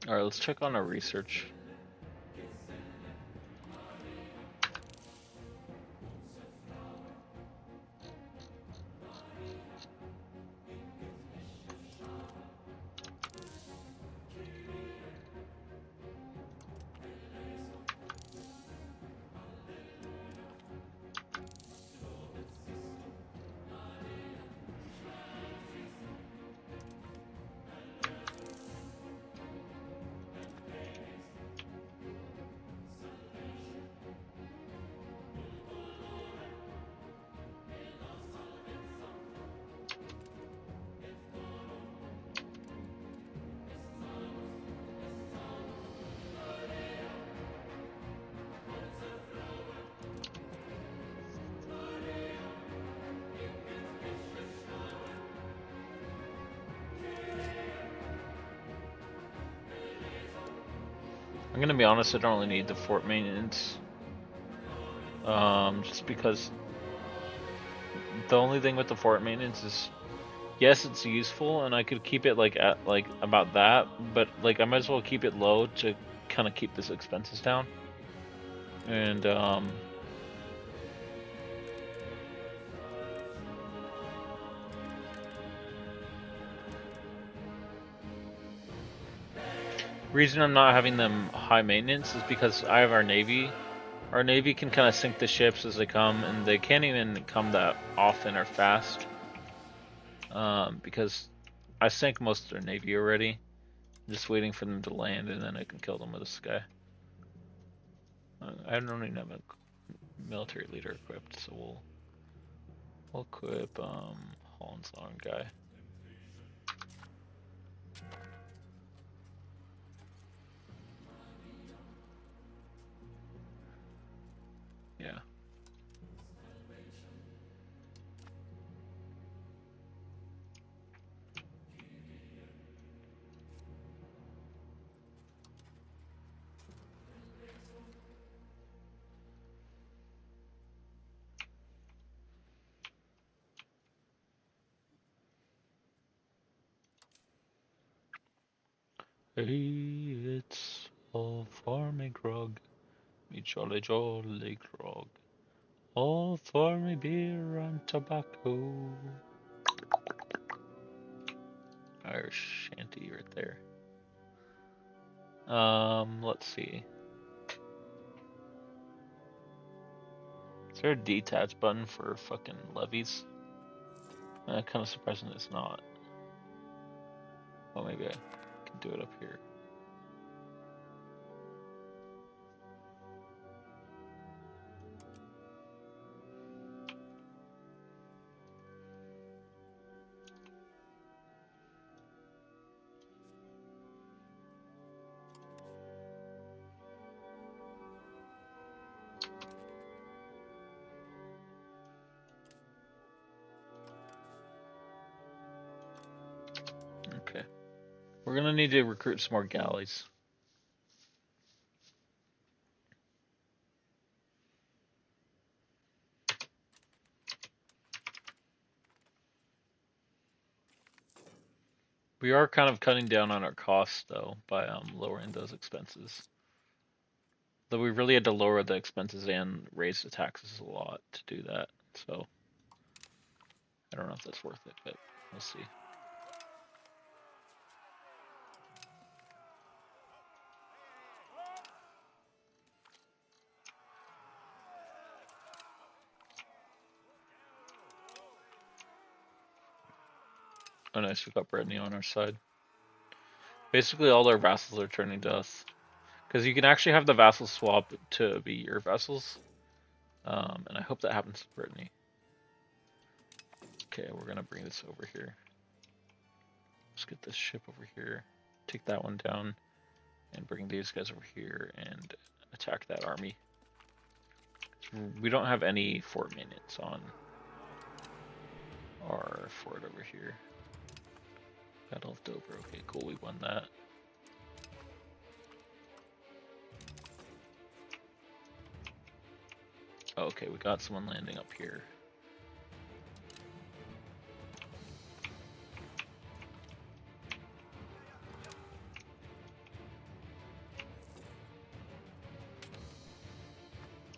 A: Alright, let's check on our research. I'm gonna be honest, I don't really need the fort maintenance. Just because the only thing with the fort maintenance is, yes, it's useful, and I could keep it like at like about that, but like I might as well keep it low to kind of keep this expenses down. And reason I'm not having them high maintenance is because I have our navy. Our navy can kind of sink the ships as they come, and they can't even come that often or fast. Because I sank most of their navy already. I'm just waiting for them to land, and then I can kill them with a sky. I don't even have a military leader equipped, so we'll equip Holland's Long guy. Yeah. Hey, it's all for me grog, me jolly jolly grog. All for me beer and tobacco. Irish shanty right there. Let's see. Is there a detach button for fucking levies? Kind of surprising it's not. Well, maybe I can do it up here. Okay. We're gonna need to recruit some more galleys. We are kind of cutting down on our costs though by lowering those expenses. Though we really had to lower the expenses and raise the taxes a lot to do that. So I don't know if that's worth it, but we'll see. Oh nice, we got Brittany on our side. Basically all our vassals are turning to us. Because you can actually have the vassals swap to be your vassals. And I hope that happens to Brittany. Okay, we're gonna bring this over here. Let's get this ship over here. Take that one down. And bring these guys over here and attack that army. We don't have any fort maintenance on our fort over here. Battle of Dover. Okay, cool. We won that. Okay, we got someone landing up here.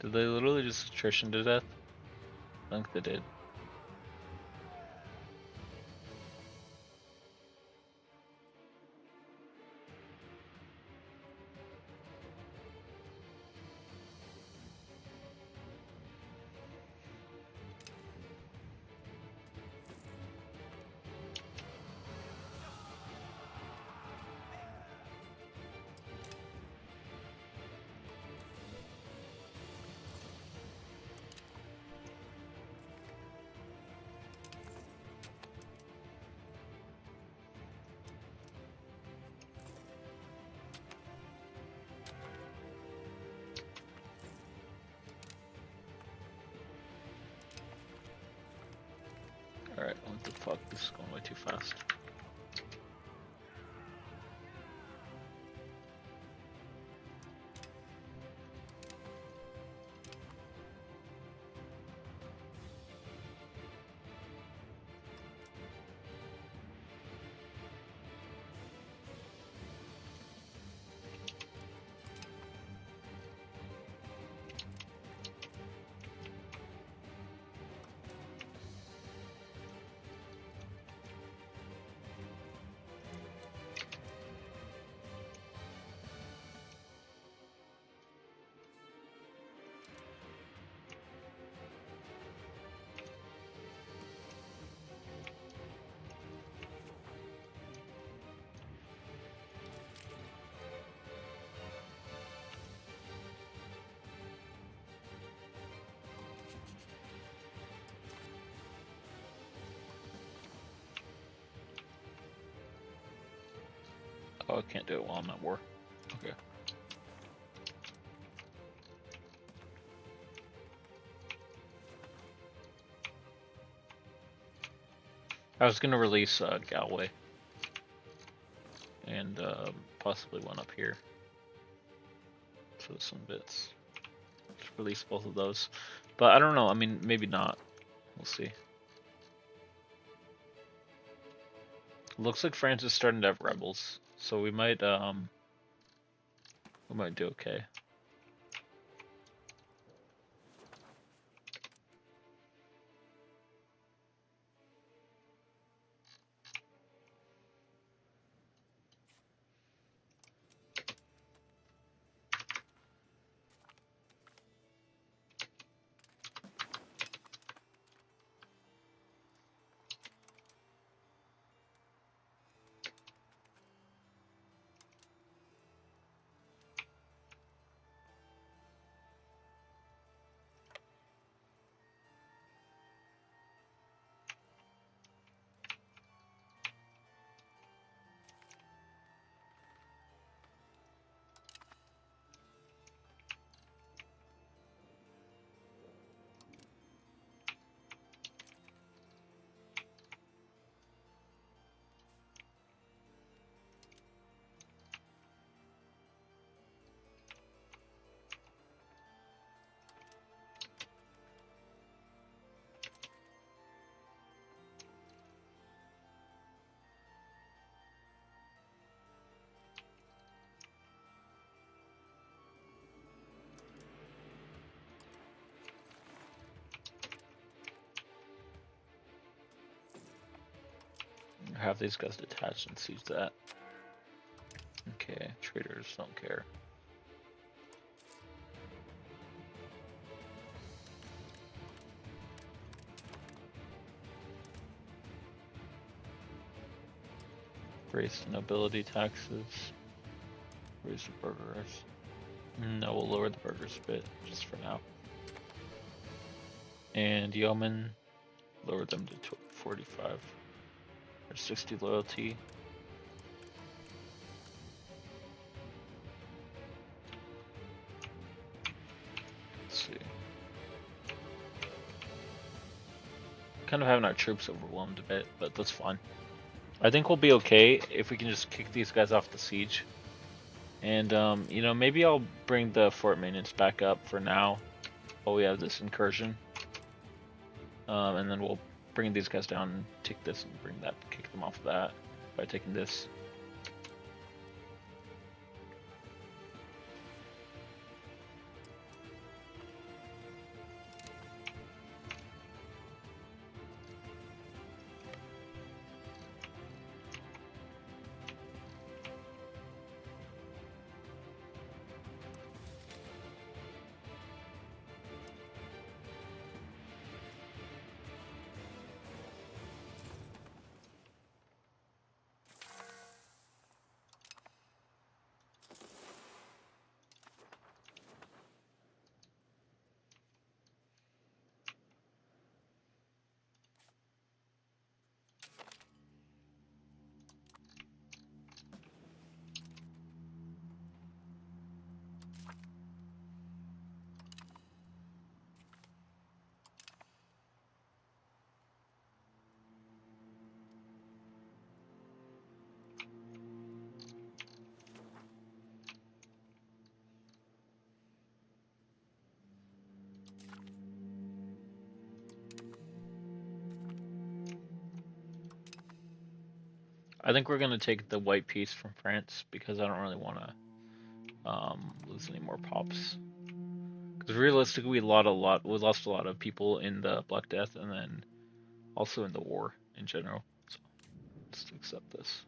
A: Did they literally just attrition to death? I think they did. Alright, what the fuck? This is going way too fast. Oh, I can't do it while I'm at war. Okay. I was gonna release Galway and possibly one up here. So some bits. Just release both of those. But I don't know. I mean, maybe not. We'll see. Looks like France is starting to have rebels, so we might do okay. Have these guys detached and siege that. Okay, traders don't care. Raise the nobility taxes. Raise the burghers. No, we'll lower the burghers a bit, just for now. And yeomen, lower them to 45. Or 60 loyalty. Let's see. Kind of having our troops overwhelmed a bit, but that's fine. I think we'll be okay if we can just kick these guys off the siege. And, you know, maybe I'll bring the fort maintenance back up for now while we have this incursion. And then we'll bring these guys down and take this and kick them off of that by taking this. I think we're gonna take the white piece from France because I don't really want to lose any more pops. Because realistically, we lost a lot of people in the Black Death, and then also in the war in general. So let's accept this.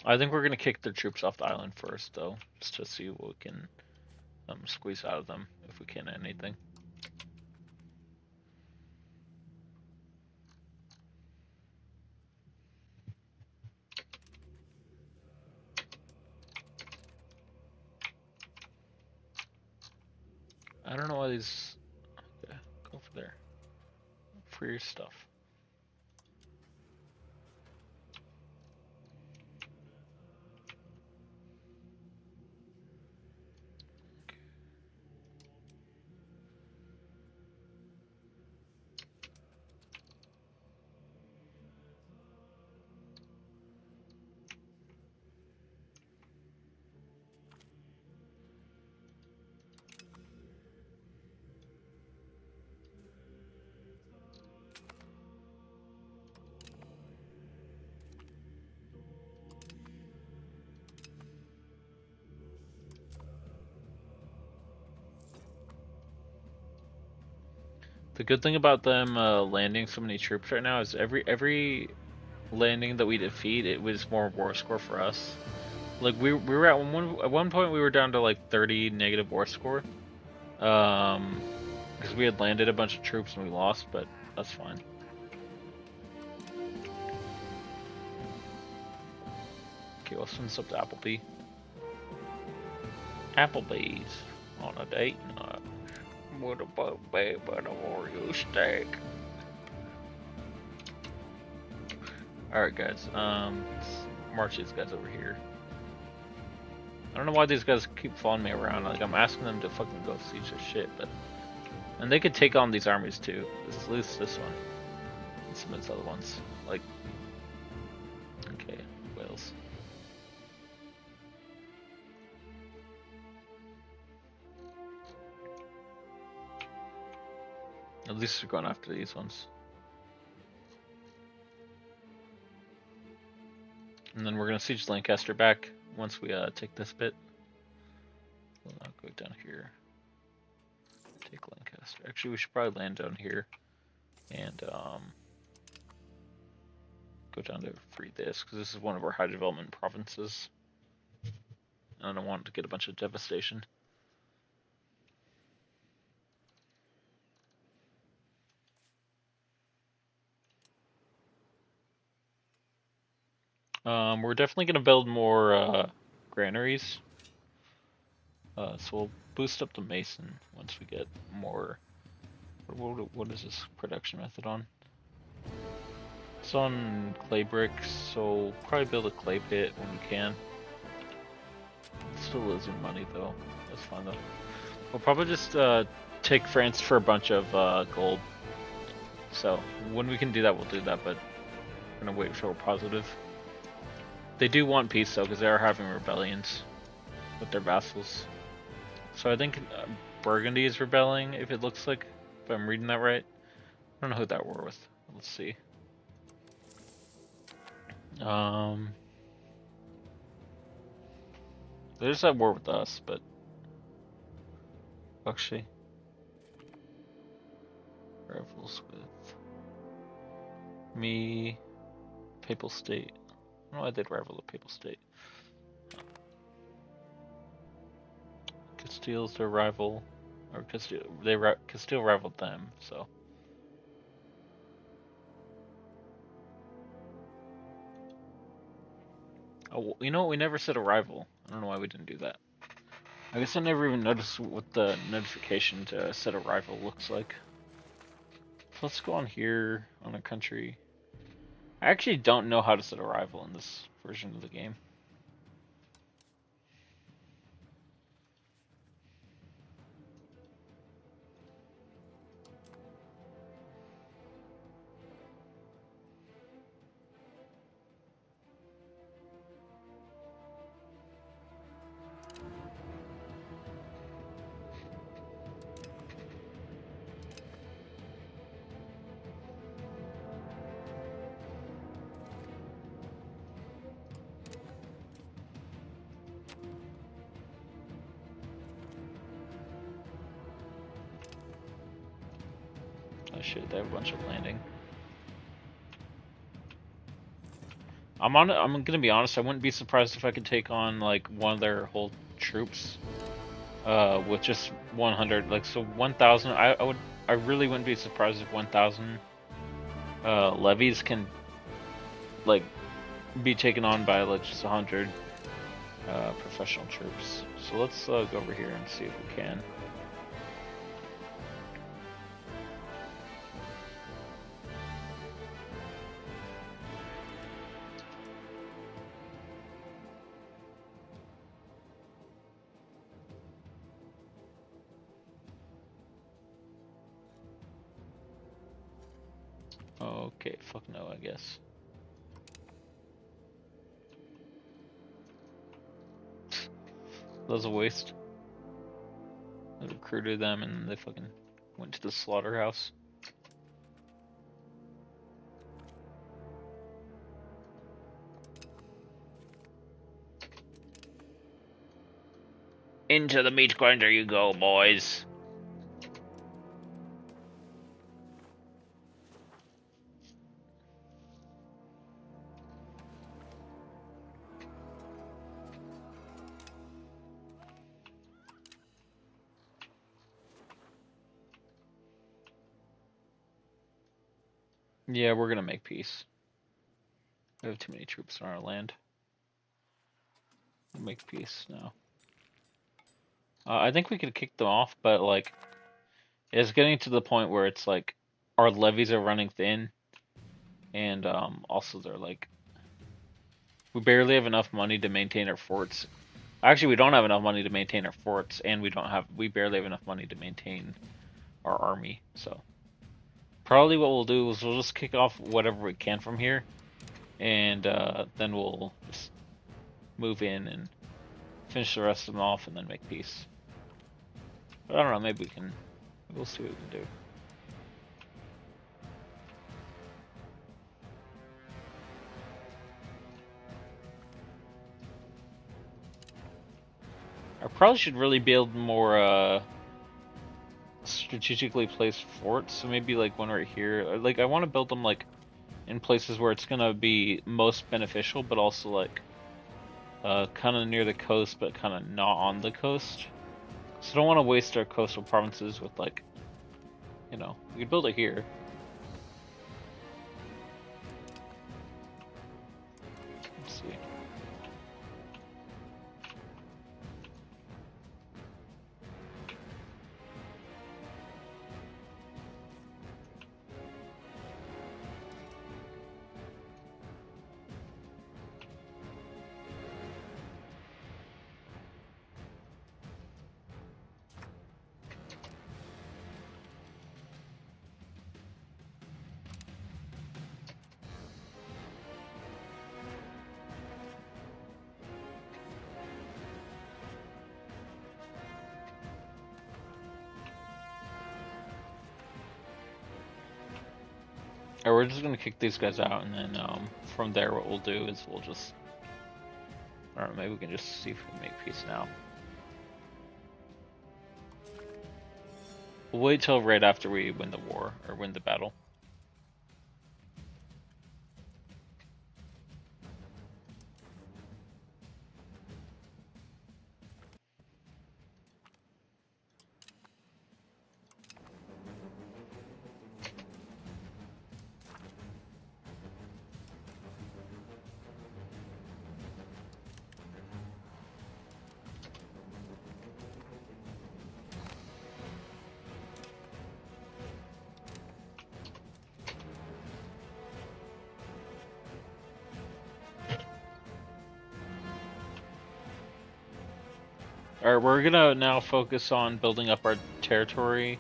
A: I think we're gonna kick the troops off the island first, though, just to see what we can squeeze out of them if we can anything. guys. Yeah, go over there for your stuff. The good thing about them landing so many troops right now is every landing that we defeat, it was more war score for us. Like we were at one point we were down to like 30 negative war score, because we had landed a bunch of troops and we lost, but that's fine. Okay, let's send this up to Applebee. Applebee's on a date night. What about babe and an Oreo steak? Alright guys, let's march these guys over here. I don't know why these guys keep following me around. Like, I'm asking them to fucking go siege their shit, but... And they could take on these armies too. At least this one. And some of these other ones. Like... Okay, Wales. At least we're going after these ones. And then we're gonna siege Lancaster back once we take this bit. We'll now go down here. Take Lancaster. Actually, we should probably land down here and go down to free this, because this is one of our high development provinces. And I don't want to get a bunch of devastation. We're definitely going to build more granaries. So we'll boost up the mason once we get more. What is this production method on? It's on clay bricks, so we'll probably build a clay pit when we can. Still losing money though. That's fine though. We'll probably just take France for a bunch of gold. So when we can do that, we'll do that. But we're gonna wait until we're positive. They do want peace though, because they are having rebellions with their vassals. So I think Burgundy is rebelling, if it looks like, if I'm reading that right. I don't know who that war with. Let's see. There's that war with us, but actually, rivals with me, Papal State. I don't know why they'd rival the Papal State. Castile's their rival, or Castile rivaled them, so. Oh, you know what? We never said a rival. I don't know why we didn't do that. I guess I never even noticed what the notification to set a rival looks like. So let's go on here on a country. I actually don't know how to set a rival in this version of the game. Shit, they have a bunch of landing. I'm gonna be honest, I wouldn't be surprised if I could take on like one of their whole troops with just 100, like, so 1,000. I really wouldn't be surprised if 1,000 levies can like be taken on by like just 100 professional troops. So let's go over here and see if we can. Okay, fuck no, I guess. That was a waste. I recruited them and they fucking went to the slaughterhouse. Into the meat grinder you go, boys. Yeah, we're gonna make peace. We have too many troops on our land. We'll make peace now. I think we could kick them off, but like, it's getting to the point where it's like our levies are running thin, and also they're like, we barely have enough money to maintain our forts. Actually, we don't have enough money to maintain our forts, and we barely have enough money to maintain our army. So probably what we'll do is we'll just kick off whatever we can from here, and then we'll just move in and finish the rest of them off, and then make peace. But I don't know. Maybe we'll see what we can do. I probably should really build more strategically placed forts. So maybe like one right here. Like I want to build them like in places where it's gonna be most beneficial, but also like kind of near the coast, but kind of not on the coast. So I don't want to waste our coastal provinces with like, you know, we could build it here. Let's see. Or we're just gonna kick these guys out, and then from there, what we'll do is we'll just, I don't know, maybe we can just see if we can make peace now. We'll wait till right after we win the war or win the battle. Alright, we're gonna now focus on building up our territory,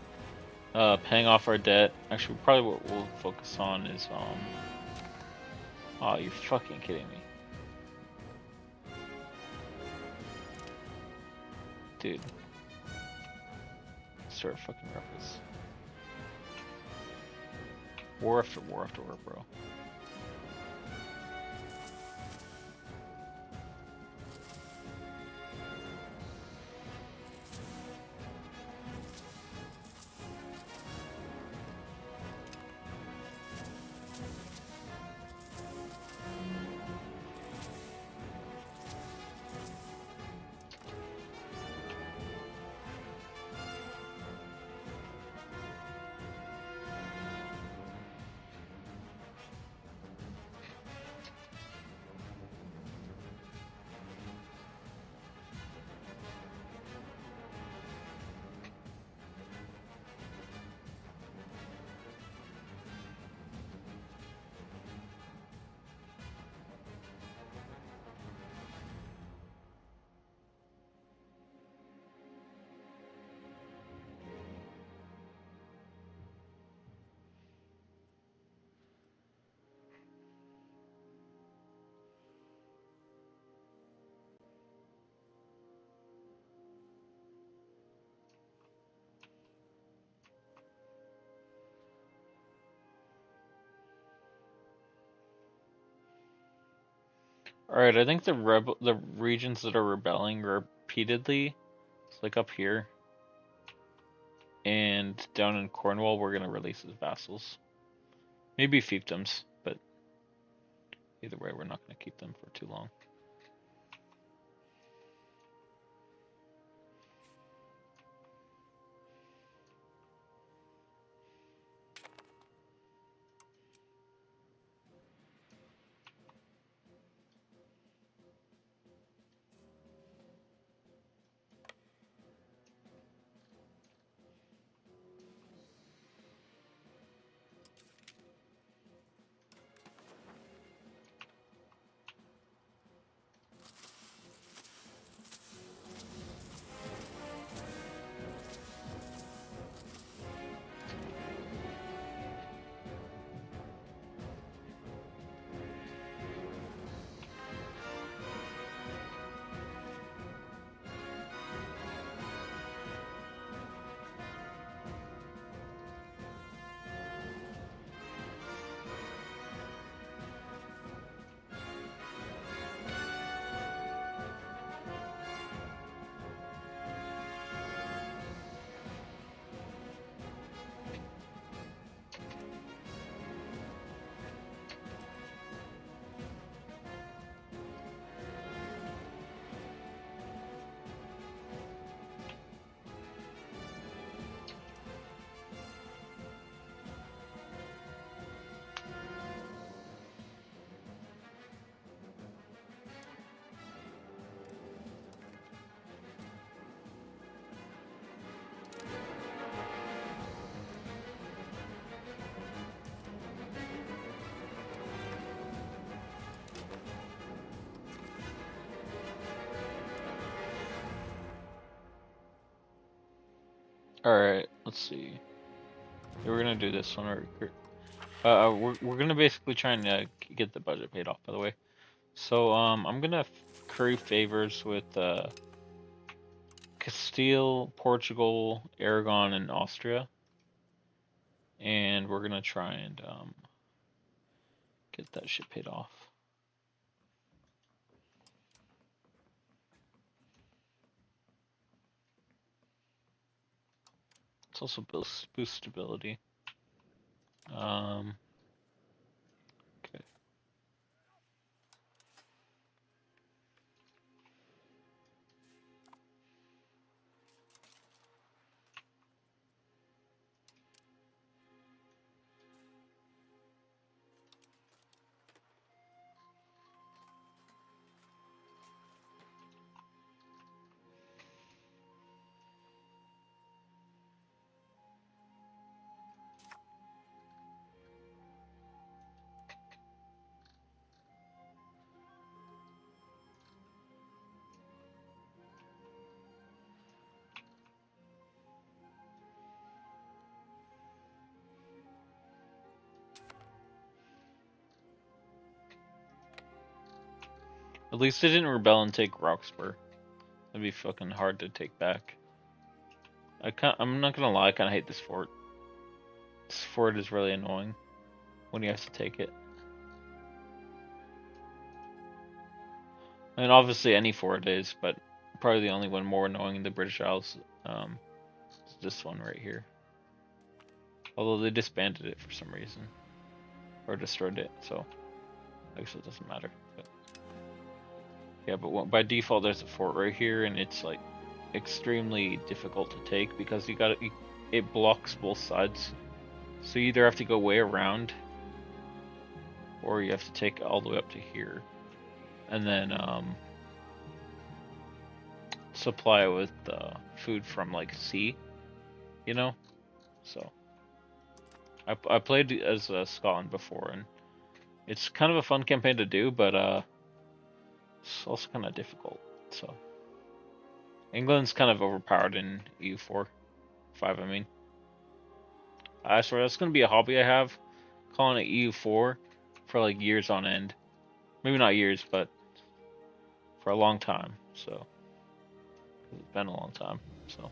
A: paying off our debt. Actually, probably what we'll focus on is, oh, you're fucking kidding me. Dude. Start fucking rebels. War after war after war, bro. Alright, I think the regions that are rebelling repeatedly, it's like up here, and down in Cornwall, we're gonna release as vassals. Maybe fiefdoms, but either way, we're not gonna keep them for too long. Alright, let's see. We're gonna do this one. We're gonna basically try and get the budget paid off, by the way. So I'm gonna curry favors with Castile, Portugal, Aragon, and Austria, and we're gonna try and get that shit paid off. It's also boost stability. Okay. At least they didn't rebel and take Roxburgh. That'd be fucking hard to take back. I'm not gonna lie, I kinda hate this fort. This fort is really annoying when you have to take it. And obviously any fort is, but probably the only one more annoying in the British Isles is this one right here. Although they disbanded it for some reason. Or destroyed it, so I guess it doesn't matter. But yeah, but by default there's a fort right here, and it's like extremely difficult to take because it blocks both sides. So you either have to go way around, or you have to take it all the way up to here, and then supply it with food from like sea, you know. So I played as Scotland before, and it's kind of a fun campaign to do, but it's also kind of difficult. So England's kind of overpowered in EU4, 5. I mean, I swear that's gonna be a hobby I have, calling it EU4 for like years on end. Maybe not years, but for a long time. So it's been a long time. So.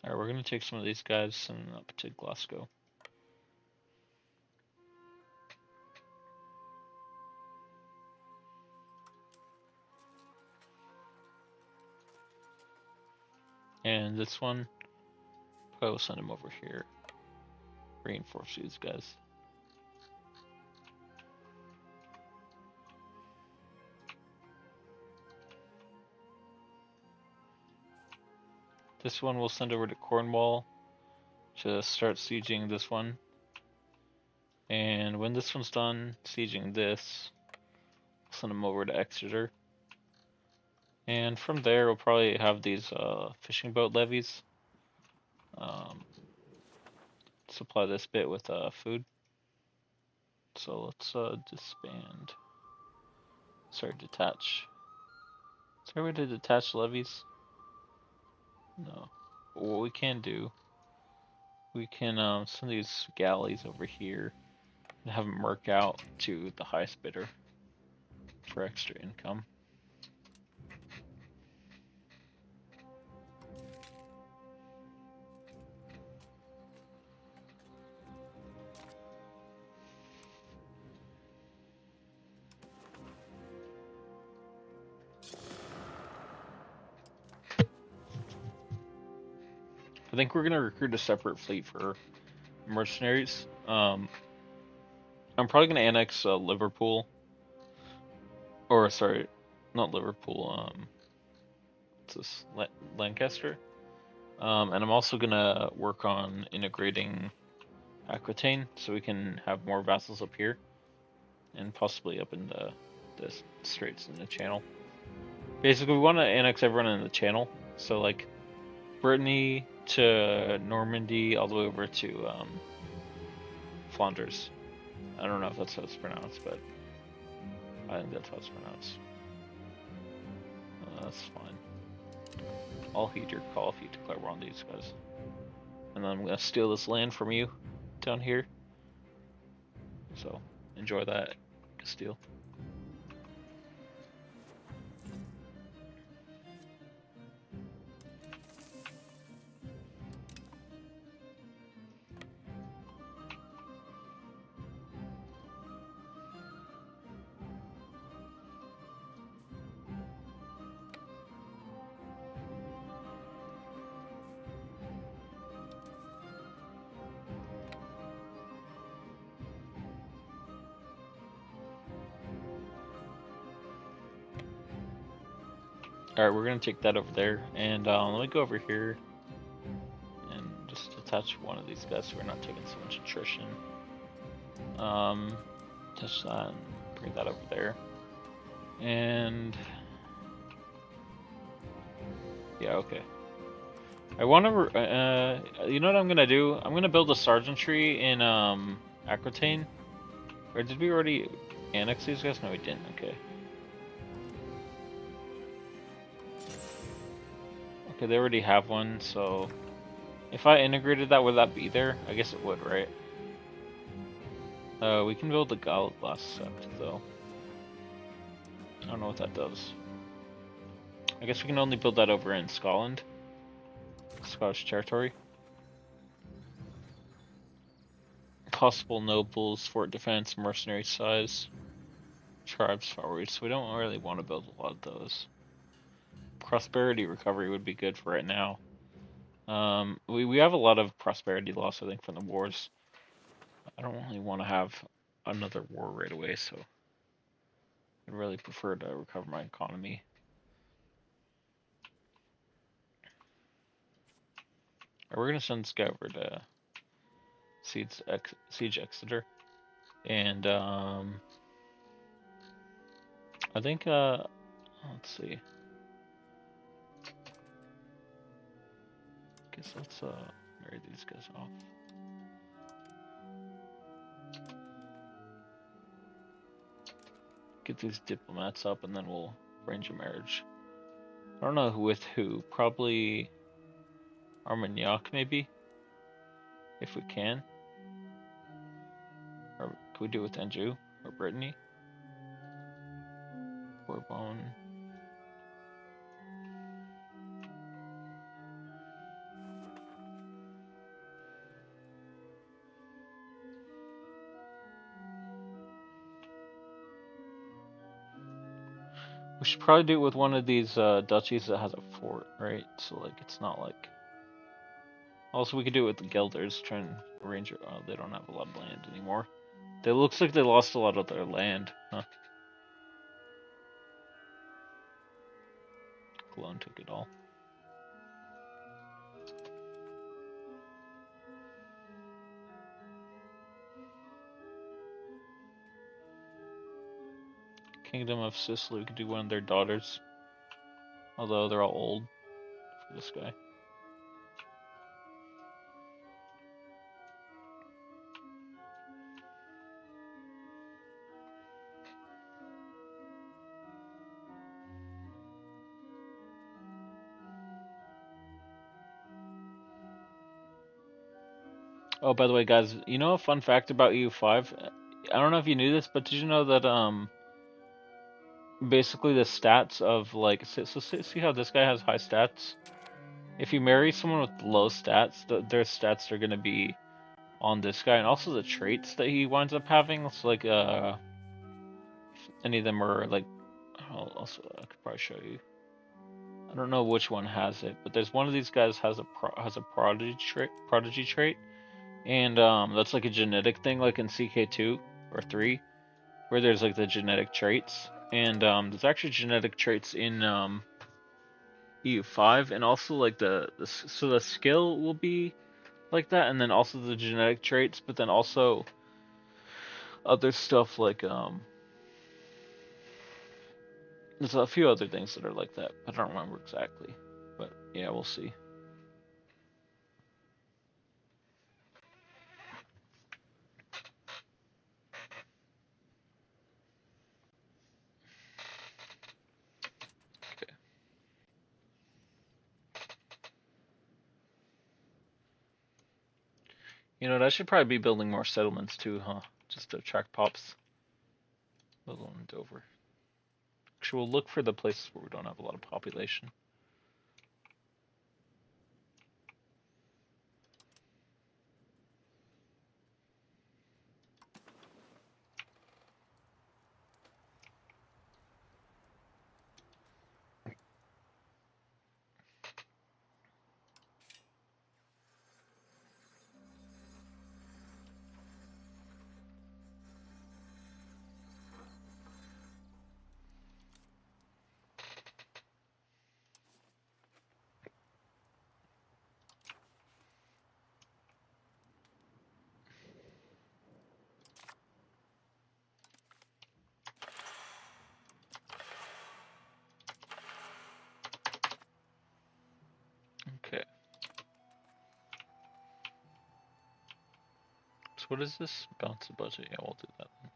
A: Alright, we're gonna take some of these guys and up to Glasgow. And this one, I will send him over here. Reinforce these guys. This one we'll send over to Cornwall to start sieging this one. And when this one's done sieging this, we'll send them over to Exeter. And from there, we'll probably have these fishing boat levies. Supply this bit with food. So let's disband. Sorry, detach. Is there a way to detach levies? No. But what we can do, we can send these galleys over here and have them Merc out to the highest bidder for extra income. I think we're gonna recruit a separate fleet for mercenaries. I'm probably gonna annex Liverpool, or sorry, not Liverpool. What's this? Lancaster. And I'm also gonna work on integrating Aquitaine so we can have more vassals up here, and possibly up in the straits in the Channel. Basically, we want to annex everyone in the Channel. So like Brittany to Normandy, all the way over to Flanders. I don't know if that's how it's pronounced, but I think that's how it's pronounced. That's fine. I'll heed your call if you declare war on these guys. And then I'm gonna steal this land from you down here. So enjoy that, Castile. Alright, we're gonna take that over there, and let me go over here and just attach one of these guys so we're not taking so much attrition. Touch that and bring that over there. And yeah, okay. I want to, you know what I'm gonna do? I'm gonna build a sergeantry in Aquitaine. Or did we already annex these guys? No, we didn't. Okay. Okay, they already have one, so if I integrated that, would that be there? I guess it would, right? We can build the glass sept, though. I don't know what that does. I guess we can only build that over in Scotland. Scottish territory. Possible nobles, fort defense, mercenary size, tribes forward, so we don't really want to build a lot of those. Prosperity recovery would be good for right now. We have a lot of prosperity loss, I think, from the wars. I don't really want to have another war right away, so I'd really prefer to recover my economy. We're gonna send this guy over to siege Exeter, and I think let's see. Guess let's marry these guys off. Get these diplomats up, and then we'll arrange a marriage. I don't know with who. Probably Armagnac, maybe, if we can. Or could we do it with Anjou or Brittany? Bourbon. should probably do it with one of these duchies that has a fort, right? So like it's not like. Also, we could do it with the Gelders. Try and arrange it. Oh, they don't have a lot of land anymore. It looks like they lost a lot of their land. Huh? Cologne took it all. Kingdom of Sicily, we could do one of their daughters. Although they're all old for this guy. Oh, by the way, guys, you know a fun fact about EU5? I don't know if you knew this, but did you know that basically the stats of like see how this guy has high stats? If you marry someone with low stats, their stats are gonna be on this guy, and also the traits that he winds up having. It's like any of them are like. Also, I could probably show you. I don't know which one has it, but there's one of these guys has a prodigy trait, and that's like a genetic thing, like in CK2 or 3, where there's like the genetic traits, and there's actually genetic traits in EU5, and also like so the skill will be like that, and then also the genetic traits, but then also other stuff like there's a few other things that are like that. I don't remember exactly, but yeah, we'll see. Okay. You know, I should probably be building more settlements too, huh? Just to attract pops. Let alone Dover. Actually, we'll look for the places where we don't have a lot of population. Okay. So what is this? Balance the budget. Yeah, we'll do that then.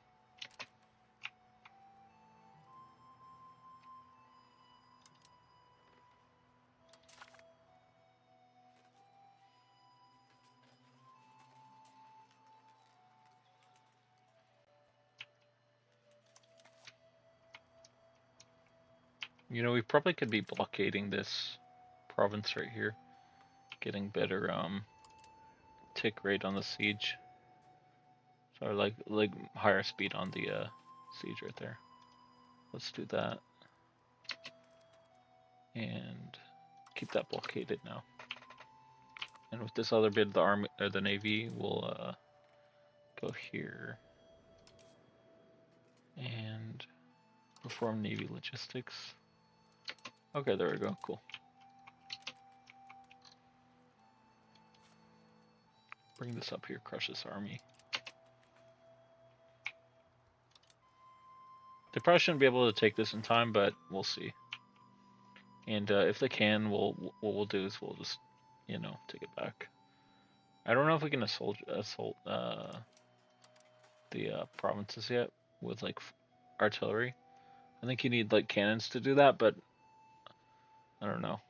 A: You know, we probably could be blockading this province right here, getting better tick rate on the siege, or like higher speed on the siege right there. Let's do that, and keep that blockaded now. And with this other bit of the army or the navy, we'll go here and perform navy logistics. Okay, there we go. Cool. Bring this up here, crush this army. They probably shouldn't be able to take this in time, but we'll see. And if they can, what we'll do is we'll just, you know, take it back. I don't know if we can assault the provinces yet with like artillery. I think you need like cannons to do that, but I don't know.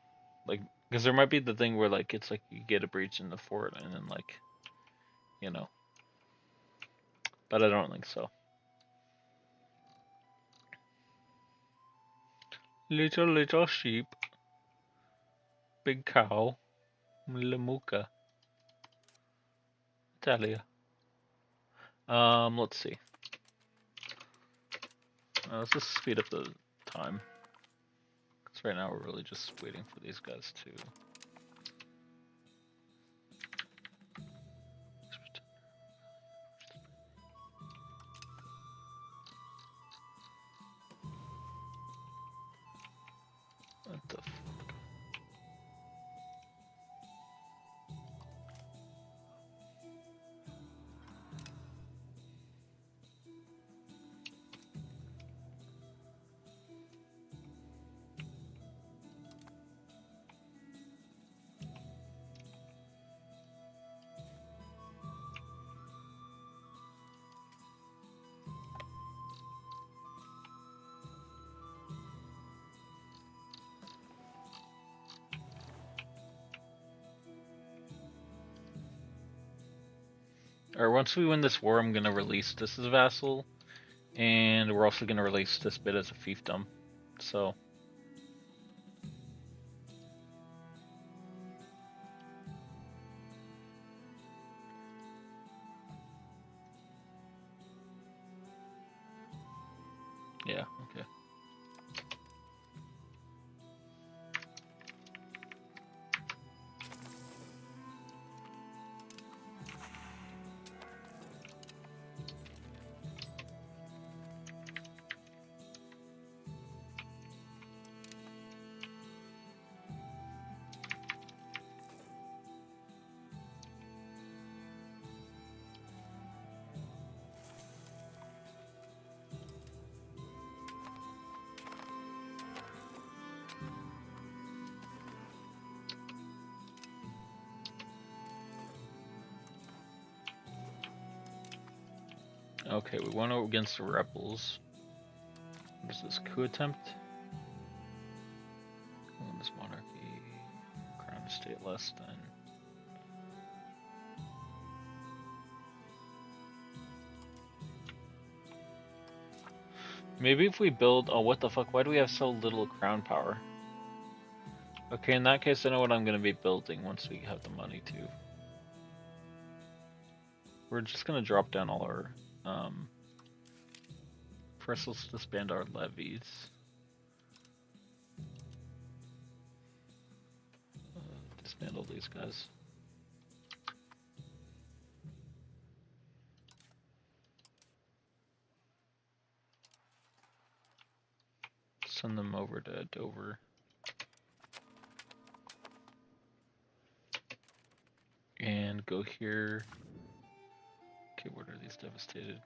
A: Like, because there might be the thing where like it's like you get a breach in the fort and then like, you know. But I don't think so. Little sheep, big cow, Lamuka. Italia. Let's see. Let's just speed up the time. So right now we're really just waiting for these guys to. What the fuck? Alright, once we win this war, I'm gonna release this as a vassal, and we're also gonna release this bit as a fiefdom. So. Yeah, okay. Okay, we went against the rebels. What is this, coup attempt? Oh, this monarchy, crown estate less than. Maybe if we build, oh what the fuck, why do we have so little crown power? Okay, in that case I know what I'm gonna be building once we have the money to. We're just gonna drop down all our, first let's disband our levies. Dismantle these guys. Send them over to Dover. And go here. Okay, what are these devastated?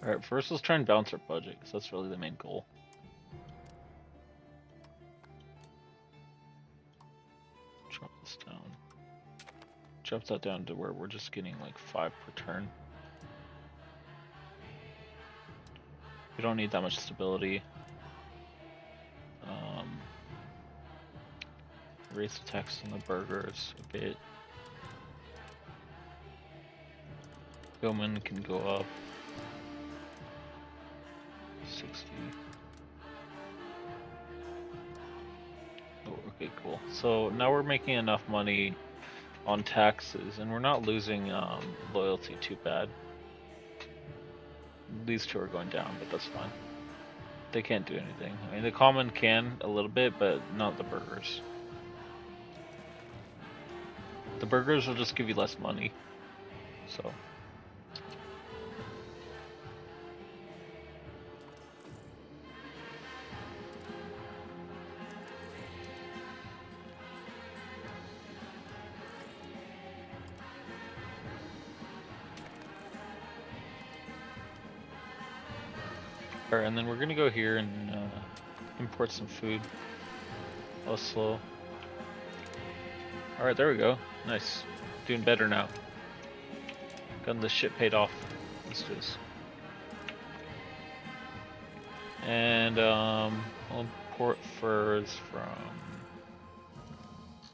A: Alright, first let's try and balance our budget, because that's really the main goal. Drop this down. Drop that down to where we're just getting like 5 per turn. We don't need that much stability. Raise the tax on the burgers a bit. Yeoman can go up 60. Oh, okay, cool. So now we're making enough money on taxes, and we're not losing loyalty too bad. These two are going down, but that's fine. They can't do anything. I mean, the common can a little bit, but not the burgers. The burgers will just give you less money. So. Alright, and then we're gonna go here and import some food. Slow. Alright, there we go. Nice. Doing better now. Gotten this shit paid off. Let's do this. And we'll import furs from.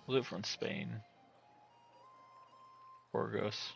A: We'll do it from Spain. Borgos.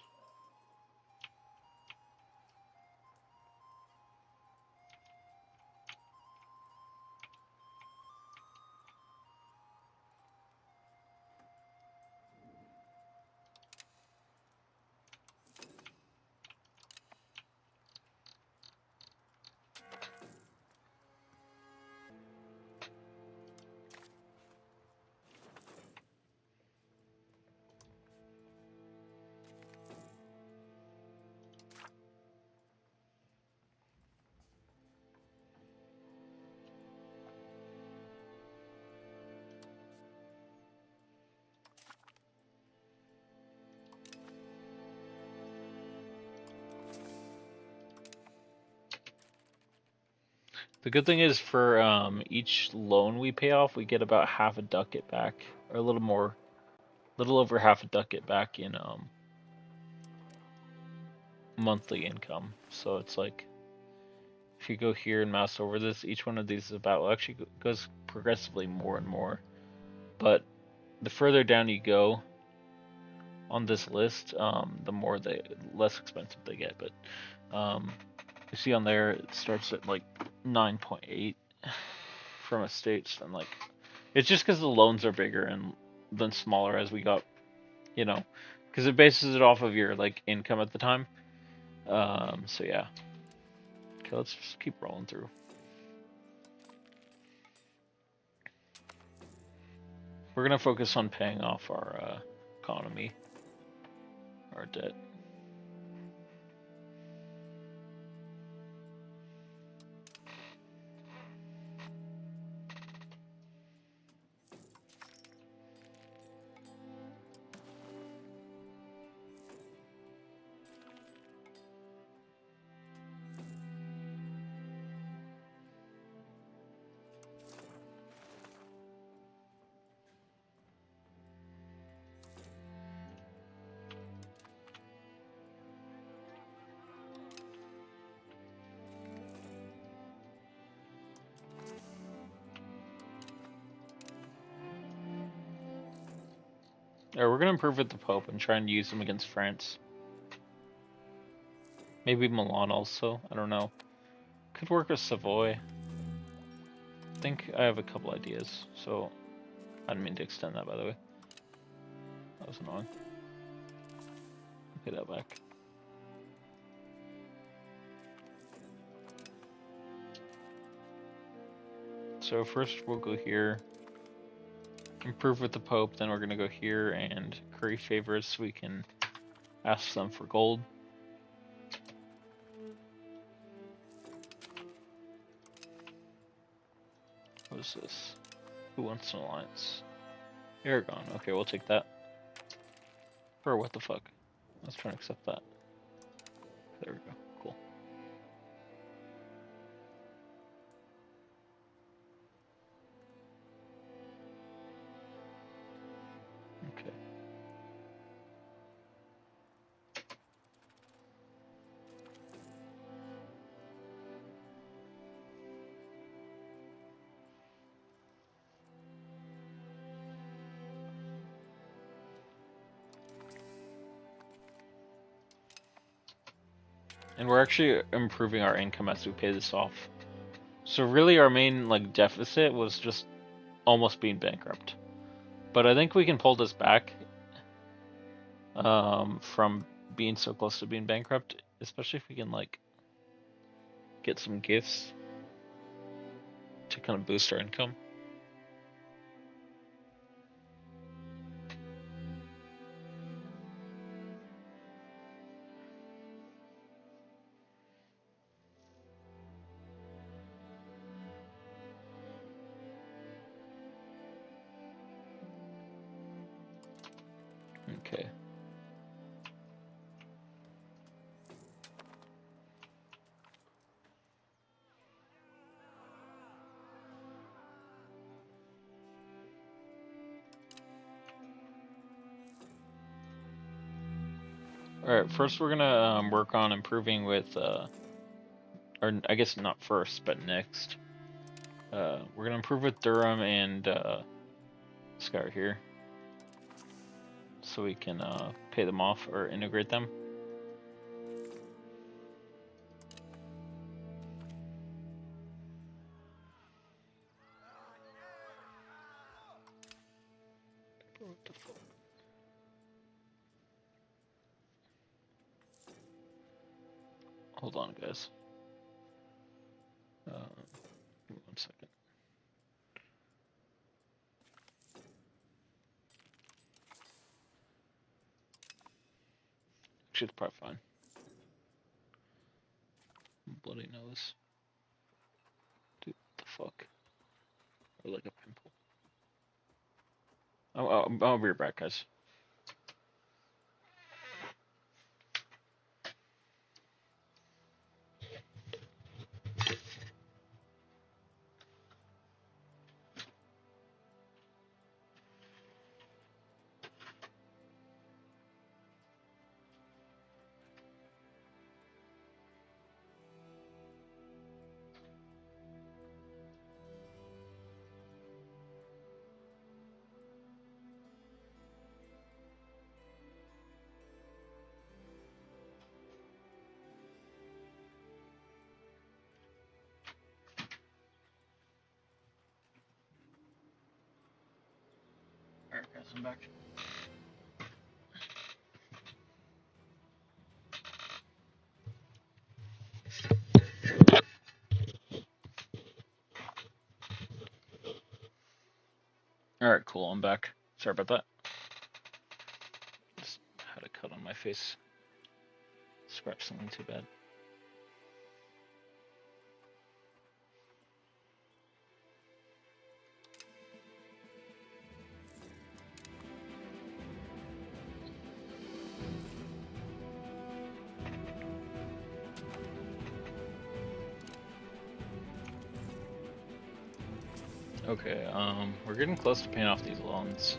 A: The good thing is for each loan we pay off, we get about half a ducat back, or a little more, little over half a ducat back in monthly income. So it's like if you go here and mouse over this, each one of these is about, well, actually goes progressively more and more. But the further down you go on this list, the less expensive they get. But you see on there, it starts at like 9.8 from estates, and like it's just because the loans are bigger and then smaller as we got, you know, because it bases it off of your like income at the time. So yeah. Okay, let's just keep rolling through. We're gonna focus on paying off our economy, our debt. Yeah, we're gonna improve with the Pope and try and use him against France. Maybe Milan also. I don't know. Could work with Savoy. I think I have a couple ideas. So I didn't mean to extend that, by the way. That was annoying. Pay that back. So first we'll go here, improve with the Pope, then we're gonna go here and curry favors so we can ask them for gold. What is this? Who wants an alliance? Aragon. Okay, we'll take that. Or what the fuck? Let's try and accept that. There we go. Cool. Okay. And we're actually improving our income as we pay this off. So really our main like deficit was just almost being bankrupt. But I think we can pull this back from being so close to being bankrupt, especially if we can like get some gifts to kind of boost our income. Okay. Alright, first we're gonna work on improving with, or I guess not first, but next. We're gonna improve with Durham and this guy right here. So we can pay them off or integrate them. What the fuck? Hold on, guys. Give me 1 second. Actually, it's probably fine. Bloody nose. Dude, what the fuck? Or like a pimple. I'll be right back, guys. Alright, guys, I'm back. Alright, cool, I'm back. Sorry about that. Just had a cut on my face. Scratched something too bad. Okay, we're getting close to paying off these loans.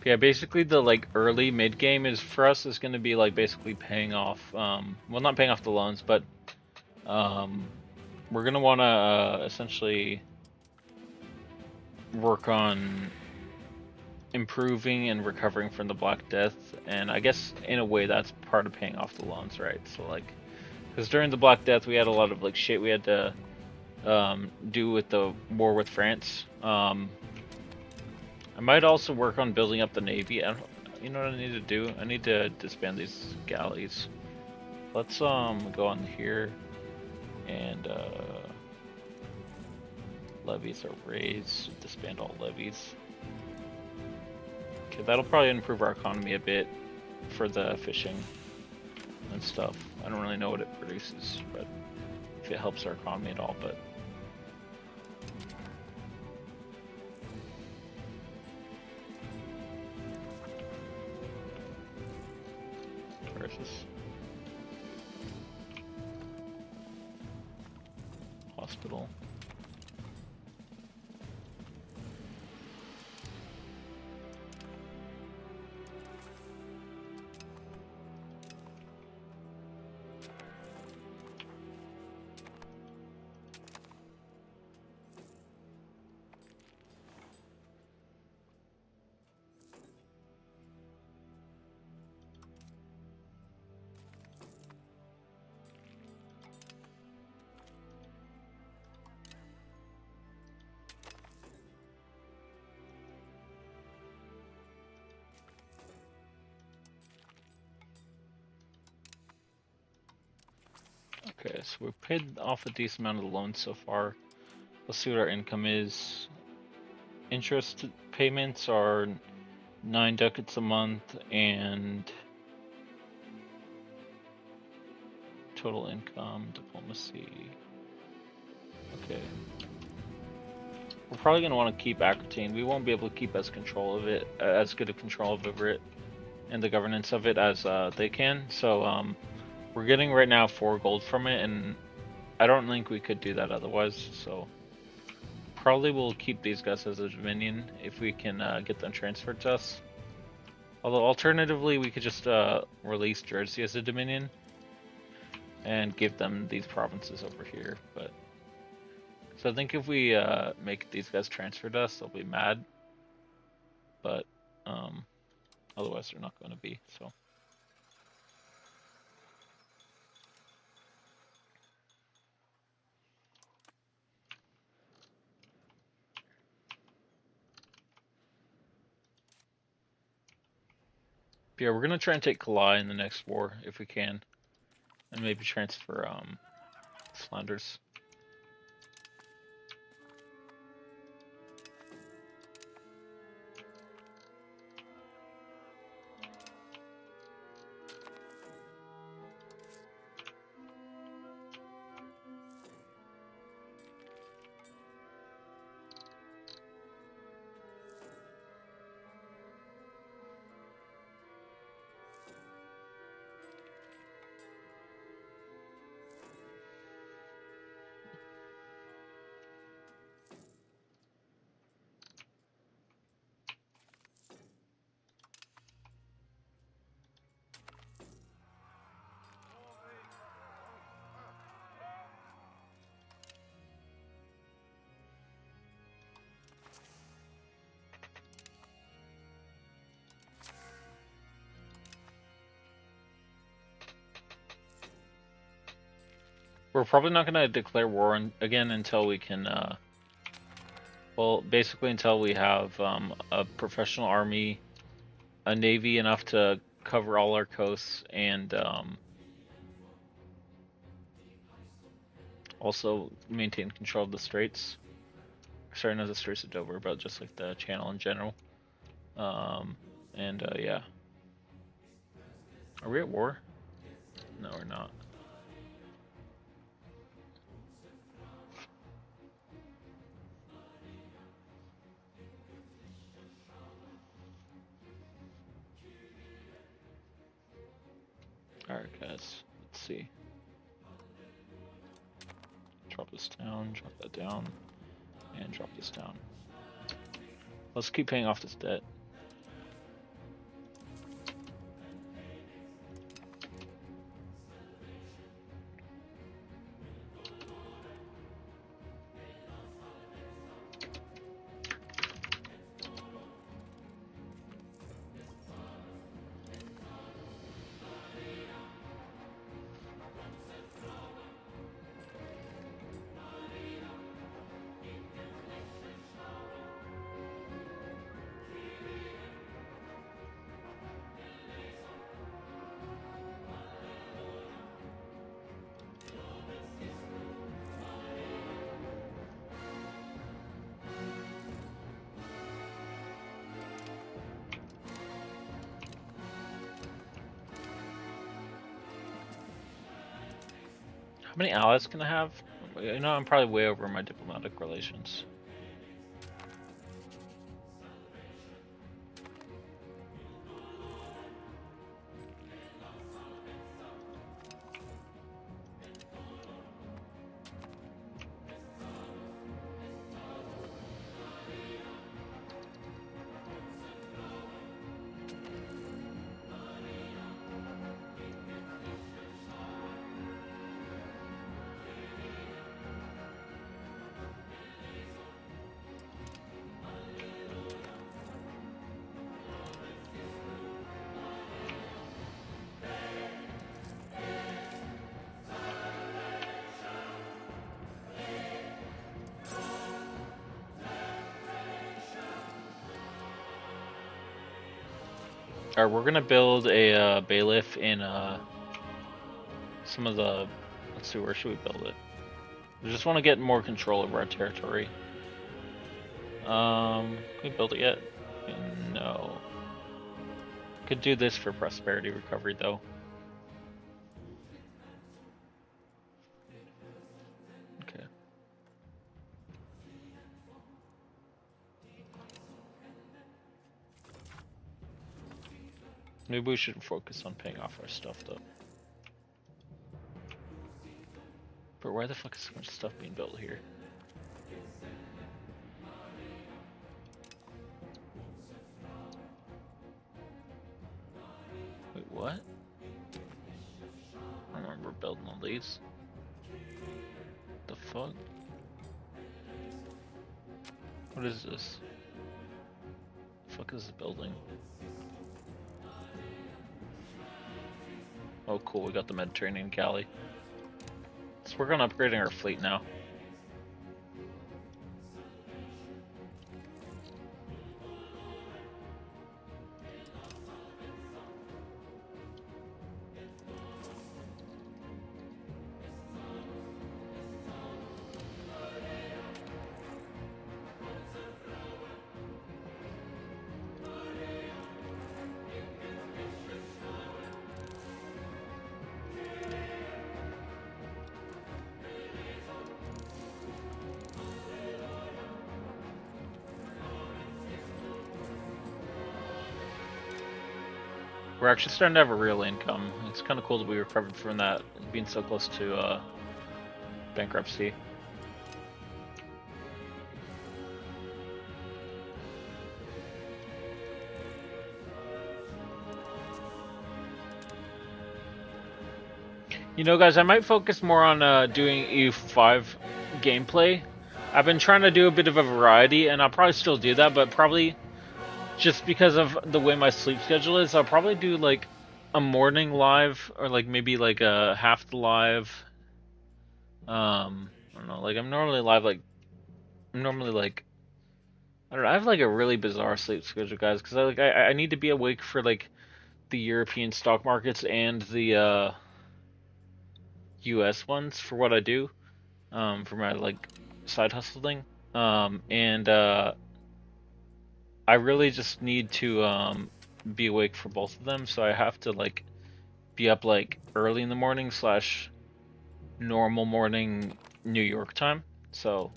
A: Yeah, basically the like early mid game is for us is going to be like basically paying off, well, not paying off the loans, but we're going to want to essentially work on improving and recovering from the Black Death, and I guess in a way that's part of paying off the loans, right? So like, because during the Black Death we had a lot of like shit we had to do with the war with France. I might also work on building up the navy. You know what I need to do? I need to disband these galleys. Let's go on here and levies are raised. Disband all levies. Okay, that'll probably improve our economy a bit for the fishing and stuff. I don't really know what it produces, but if it helps our economy at all, but where is this? Hospital. Okay, so we've paid off a decent amount of the loans so far. Let's see what our income is. Interest payments are 9 ducats a month, and total income, diplomacy. Okay. We're probably gonna want to keep Aquitaine. We won't be able to keep as good a control over it, and the governance of it as they can. So we're getting right now 4 gold from it, and I don't think we could do that otherwise. So probably we'll keep these guys as a dominion if we can get them transferred to us. Although alternatively, we could just release Jersey as a dominion and give them these provinces over here. But so I think if we make these guys transfer to us, they'll be mad. But otherwise, they're not going to be. So. But yeah, we're gonna try and take Calais in the next war if we can, and maybe transfer Flanders. We're probably not gonna declare war again until we can. Well, basically until we have a professional army, a navy enough to cover all our coasts, and also maintain control of the straits. Sorry, not the Straits of Dover, but just like the channel in general. Yeah. Are we at war? No, we're not. Alright, guys. Let's see. Drop this down, drop that down, and drop this down. Let's keep paying off this debt. How many allies can I have? You know, I'm probably way over my diplomatic relations. Alright, we're gonna build a bailiff in some of the. Let's see, where should we build it? We just want to get more control over our territory. Can we build it yet? No. Could do this for prosperity recovery though. Okay. Maybe we should focus on paying off our stuff though. But why the fuck is so much stuff being built here? Wait, what? I don't remember building all these. The fuck? What is this? The fuck is this building? Oh cool, we got the Mediterranean galley. Let's work on upgrading our fleet now. We're actually starting to have a real income. It's kind of cool that we recovered from that, being so close to bankruptcy. You know, guys, I might focus more on doing EU5 gameplay. I've been trying to do a bit of a variety, and I'll probably still do that, but probably just because of the way my sleep schedule is, I'll probably do like a morning live, or like maybe like a half the live. I don't know, like I'm normally live like I don't know, I have like a really bizarre sleep schedule, guys, because I need to be awake for like the European stock markets and the US ones for what I do, for my like side hustle thing. And I really just need to be awake for both of them, so I have to like be up like early in the morning slash normal morning New York time. So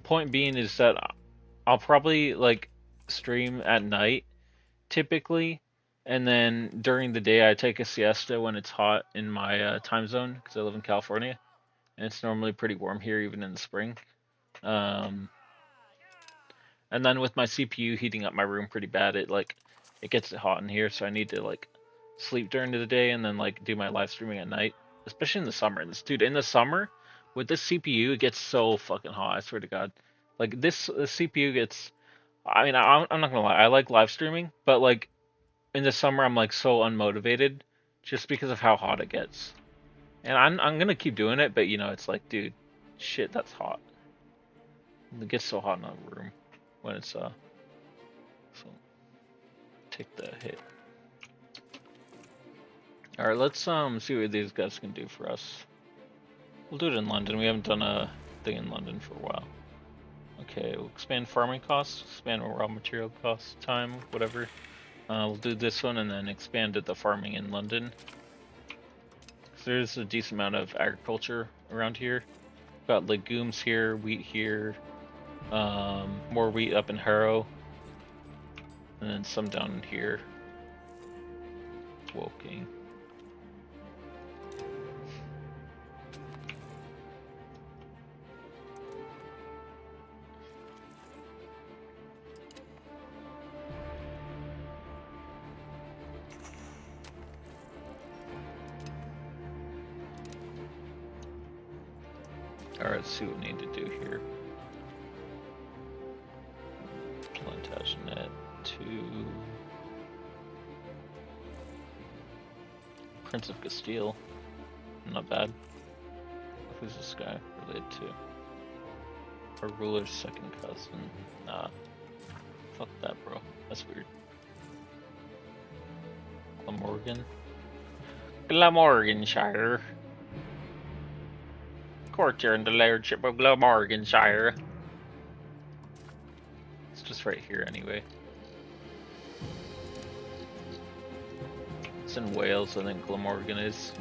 A: point being is that I'll probably like stream at night typically, and then during the day I take a siesta when it's hot in my time zone, because I live in California and it's normally pretty warm here even in the spring. And then with my CPU heating up my room pretty bad, it gets hot in here, so I need to like sleep during the day and then like do my live streaming at night, especially in the summer. And dude, in the summer with this CPU, it gets so fucking hot. I swear to God, like this CPU gets. I mean, I'm not gonna lie, I like live streaming, but like in the summer, I'm like so unmotivated just because of how hot it gets. And I'm gonna keep doing it, but you know, it's like, dude, shit, that's hot. It gets so hot in a room when it's so take the hit. All right, let's see what these guys can do for us. We'll do it in London. We haven't done a thing in London for a while. Okay, we'll expand farming costs, expand raw material costs, time, whatever. We'll do this one and then expand the farming in London. So there's a decent amount of agriculture around here. We've got legumes here, wheat here, more wheat up in Harrow, and then some down in here. Woking. Alright, let's see what we need to do here. Plantagenet to Prince of Castile. Not bad. Who's this guy related to? Our ruler's second cousin. Nah. Fuck that, bro. That's weird. Glamorgan. Glamorganshire. Courtier in the lordship of Glamorganshire. It's just right here anyway. It's in Wales, I think Glamorgan is.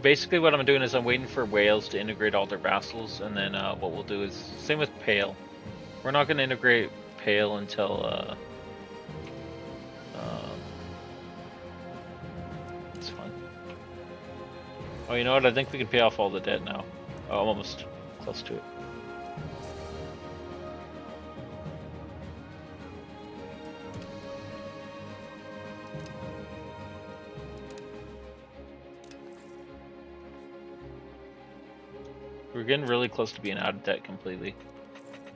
A: Basically what I'm doing is I'm waiting for Wales to integrate all their vassals, and then what we'll do is, same with Pale. We're not going to integrate Pale until Oh, you know what? I think we can pay off all the debt now. Oh, almost close to it. We're getting really close to being out of debt completely,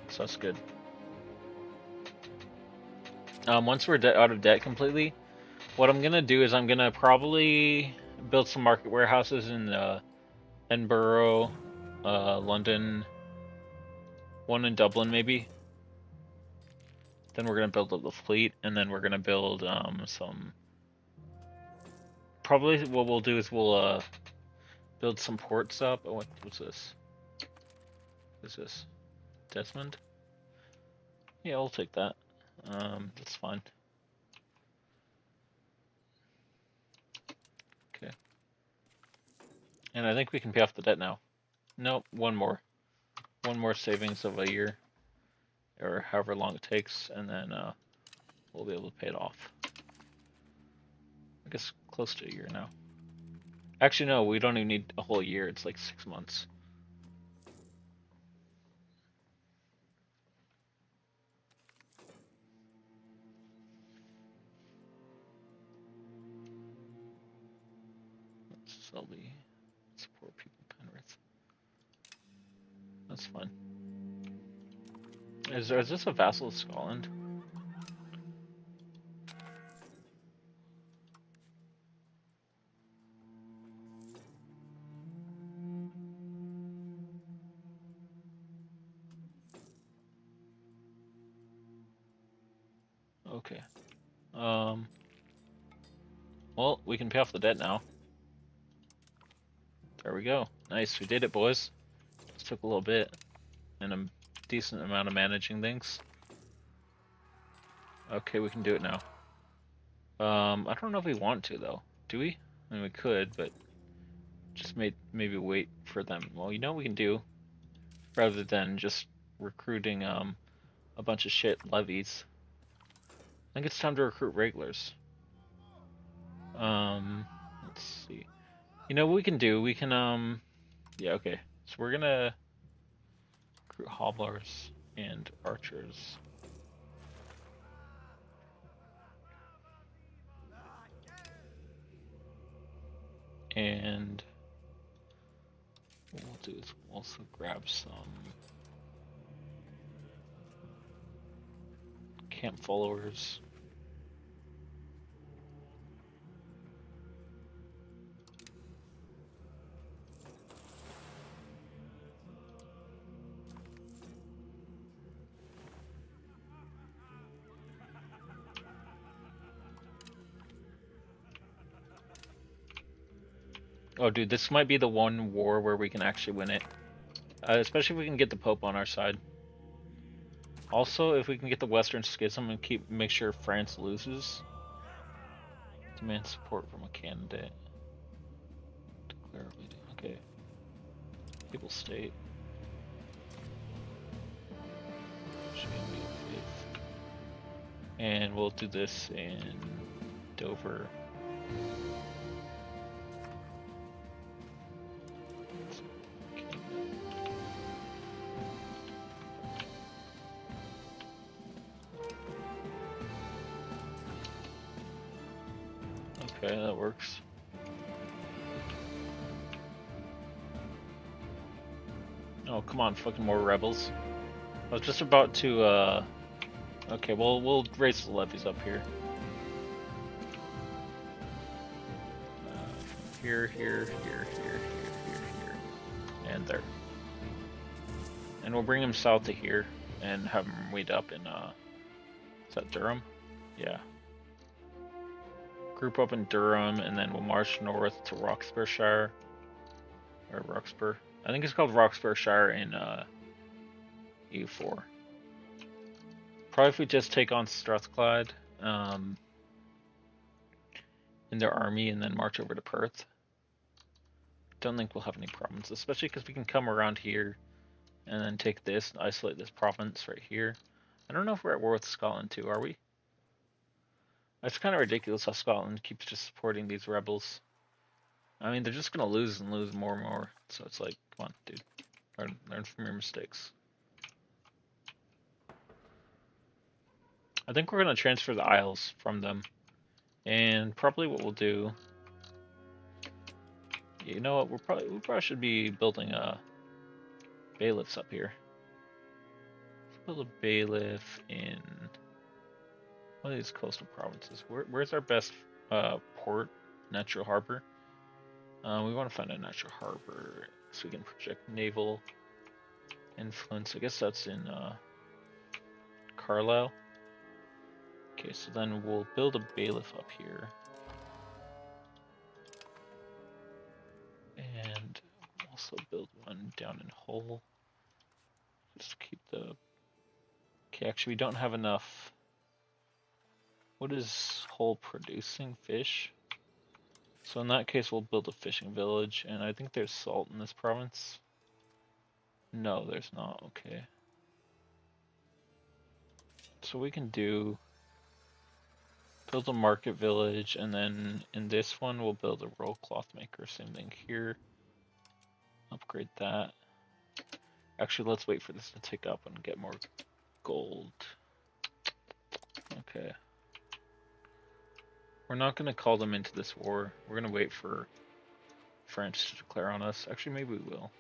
A: so that's good. Once we're out of debt completely, what I'm gonna do is I'm gonna probably build some market warehouses in Edinburgh, London, one in Dublin maybe. Then we're gonna build up the fleet, and then we're gonna build some. Probably what we'll do is we'll build some ports up. Oh, what's this? What's this? Desmond? Yeah, we'll take that. That's fine. Okay. And I think we can pay off the debt now. Nope, one more. One more savings of a year, or however long it takes, and then we'll be able to pay it off. I guess close to a year now. Actually, no, we don't even need a whole year. It's like 6 months. Let's sell the support people Penrith. That's fine. Is this a vassal of Scotland? Okay. Well, we can pay off the debt now. There we go. Nice, we did it, boys. This took a little bit, and a decent amount of managing things. Okay, we can do it now. I don't know if we want to, though. Do we? I mean, we could, but just maybe wait for them. Well, you know what we can do? Rather than just recruiting a bunch of shit levies. I think it's time to recruit regulars. Let's see. You know what we can do? We can yeah, okay. So we're gonna recruit hobblers and archers. And what we'll do is we'll also grab some camp followers. Oh, dude, this might be the one war where we can actually win it. Especially if we can get the Pope on our side. Also, if we can get the Western Schism and make sure France loses. Demand support from a candidate. Declare a meeting. Okay. People state. And we'll do this in Dover. Okay, that works. Oh, come on, fucking more rebels. I was just about to, okay, well, we'll raise the levies up here. Here, here. And there. And we'll bring them south to here and have them wait up in, is that Durham? Yeah. Group up in Durham, and then we'll march north to Roxburghshire. Or Roxburgh. I think it's called Roxburghshire in E4. Probably if we just take on Strathclyde in their army and then march over to Perth. Don't think we'll have any problems, especially because we can come around here and then take this and isolate this province right here. I don't know if we're at war with Scotland too, are we? It's kind of ridiculous how Scotland keeps just supporting these rebels. I mean, they're just gonna lose and lose more and more. So it's like, come on, dude, learn from your mistakes. I think we're gonna transfer the isles from them, and probably what we'll do. You know what? We probably should be building bailiffs up here. Let's build a bailiff in one of these coastal provinces. Where's our best port? Natural harbor. We want to find a natural harbor so we can project naval influence. I guess that's in Carlisle. Okay, so then we'll build a bailiff up here. And also build one down in Hull. Just keep the... Okay, actually we don't have enough. What is Hull producing? Fish? So in that case we'll build a fishing village, and I think there's salt in this province. No, there's not. Okay. So we can build a market village, and then in this one we'll build a roll cloth maker. Same thing here. Upgrade that. Actually, let's wait for this to tick up and get more gold. Okay. We're not going to call them into this war. We're going to wait for France to declare on us. Actually, maybe we will.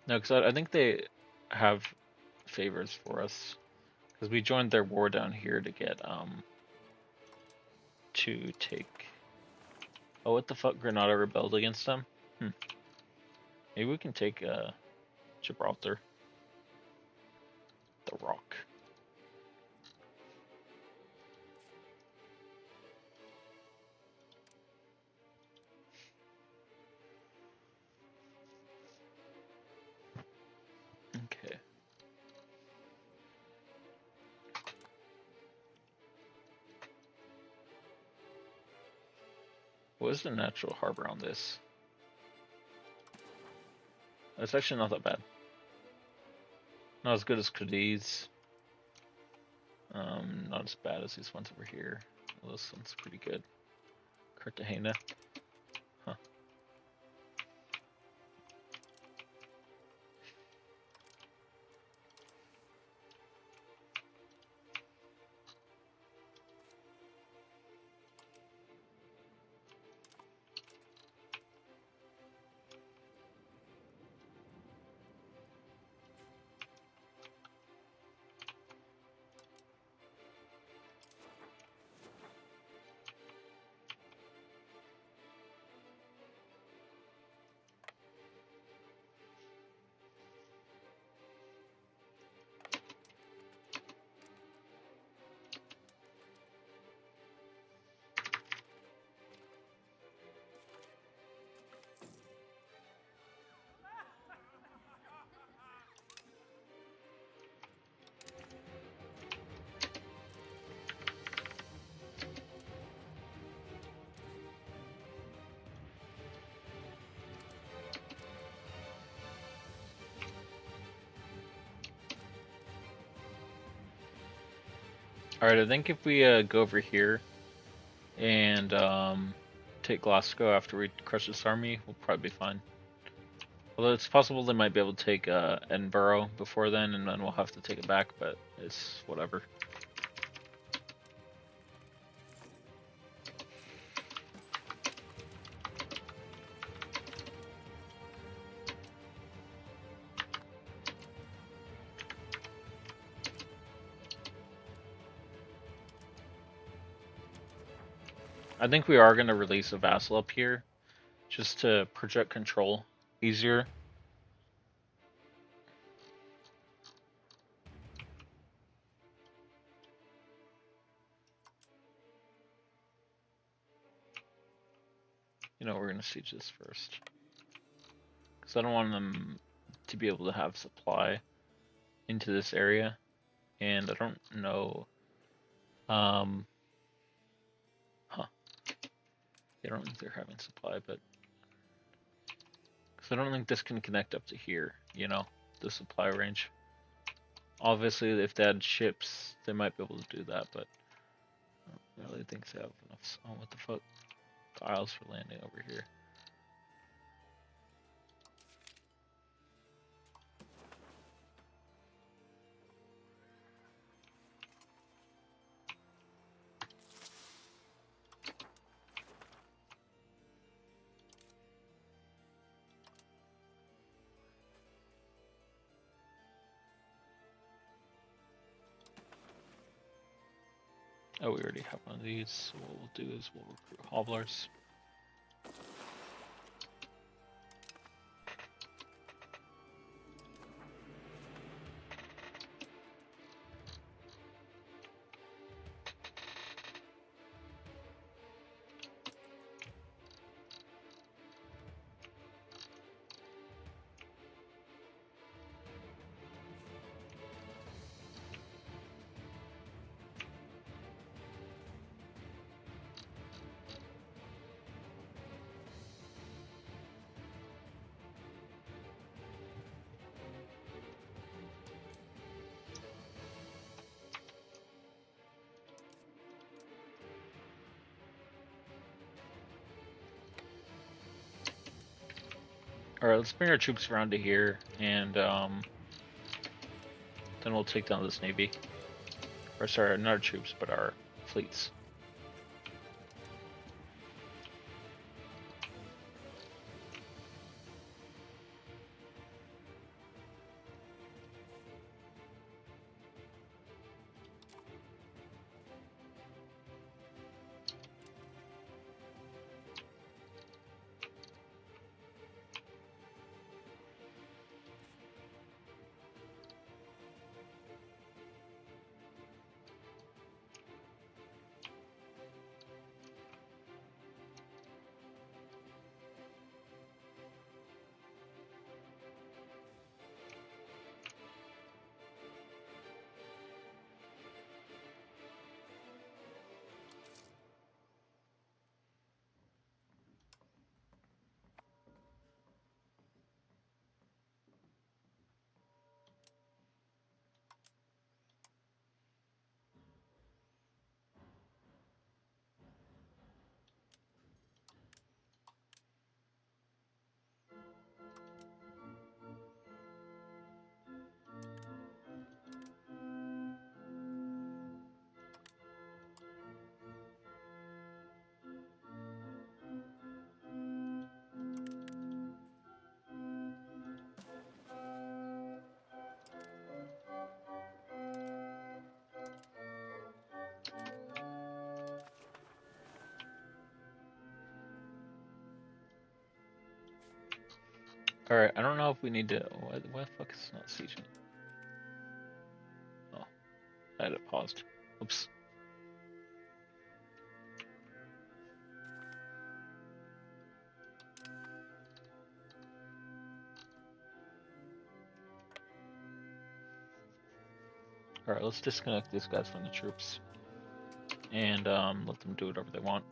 A: No, because I think they have favors for us. Because we joined their war down here to get, to take... Oh, what the fuck? Granada rebelled against them? Maybe we can take, Gibraltar. The Rock. Okay. What is the natural harbor on this? It's actually not that bad. Not as good as Cadiz. Not as bad as these ones over here. Well, this one's pretty good. Cartagena. Huh. Alright, I think if we go over here and take Glasgow after we crush this army, we'll probably be fine. Although it's possible they might be able to take Edinburgh before then, and then we'll have to take it back, but it's whatever. I think we are going to release a vassal up here, just to project control easier. You know, we're going to siege this first. Because I don't want them to be able to have supply into this area. And I don't know... I don't think they're having supply, but... Because I don't think this can connect up to here, you know, the supply range. Obviously, if they had ships, they might be able to do that, but... I really think they have enough. Oh, what the fuck? Tiles for landing over here. Oh, we already have one of these. So what we'll do is we'll recruit hobblers. Alright, let's bring our troops around to here, and then we'll take down this navy. Or sorry, not our troops, but our fleets. Alright, I don't know if we need to. Why the fuck is it not sieging? Oh, I had it paused. Oops. Alright, let's disconnect these guys from the troops. And let them do whatever they want.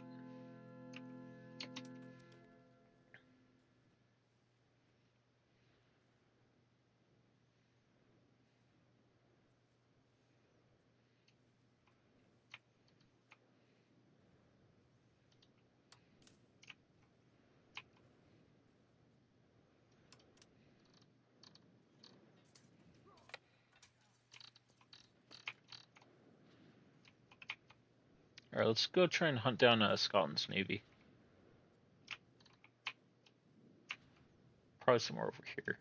A: Alright, let's go try and hunt down Scotland's navy. Probably somewhere over here.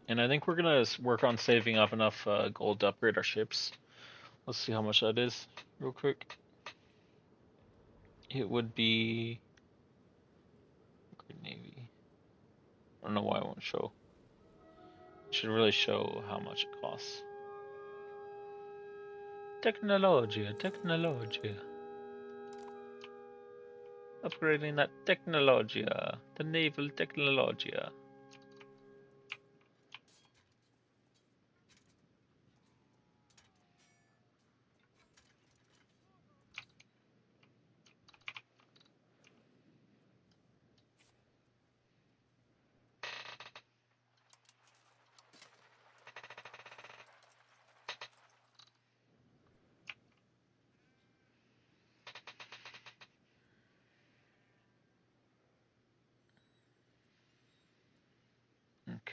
A: And I think we're gonna work on saving up enough gold to upgrade our ships. Let's see how much that is, real quick. It would be navy. I don't know why it won't show. It should really show how much it costs. Technologia. Upgrading that technologia. The naval technologia.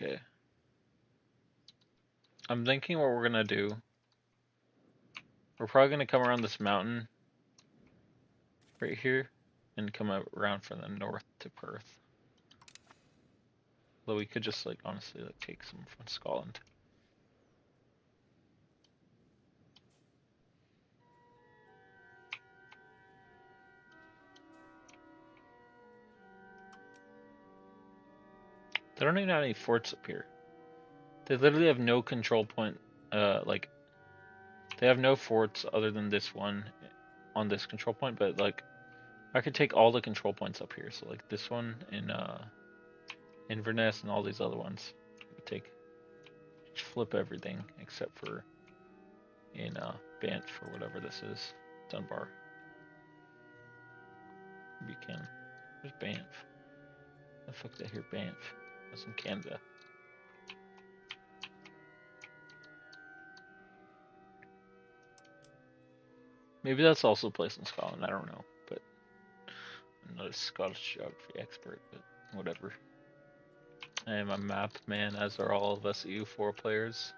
A: Okay. I'm thinking what we're gonna do. We're probably gonna come around this mountain right here and come around from the north to Perth. Though we could just like honestly like take some from Scotland. They don't even have any forts up here. They literally have no control point. Like they have no forts other than this one on this control point. But like I could take all the control points up here. So like this one in Inverness and all these other ones. I could take, just flip everything except for in Banff or whatever this is. Dunbar. Buchanan. Where's Banff? The fuck did I hear Banff? That's in Canada. Maybe that's also a place in Scotland, I don't know, but I'm not a Scottish geography expert, but whatever. I am a map man, as are all of us EU4 players.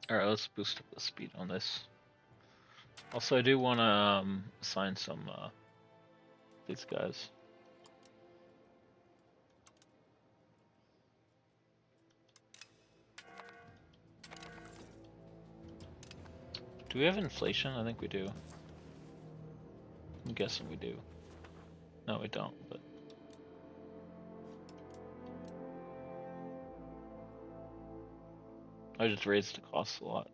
A: Alright, let's boost up the speed on this. Also, I do want to assign some these guys. Do we have inflation? I think we do. I'm guessing we do. No, we don't, but... I just raised the costs a lot.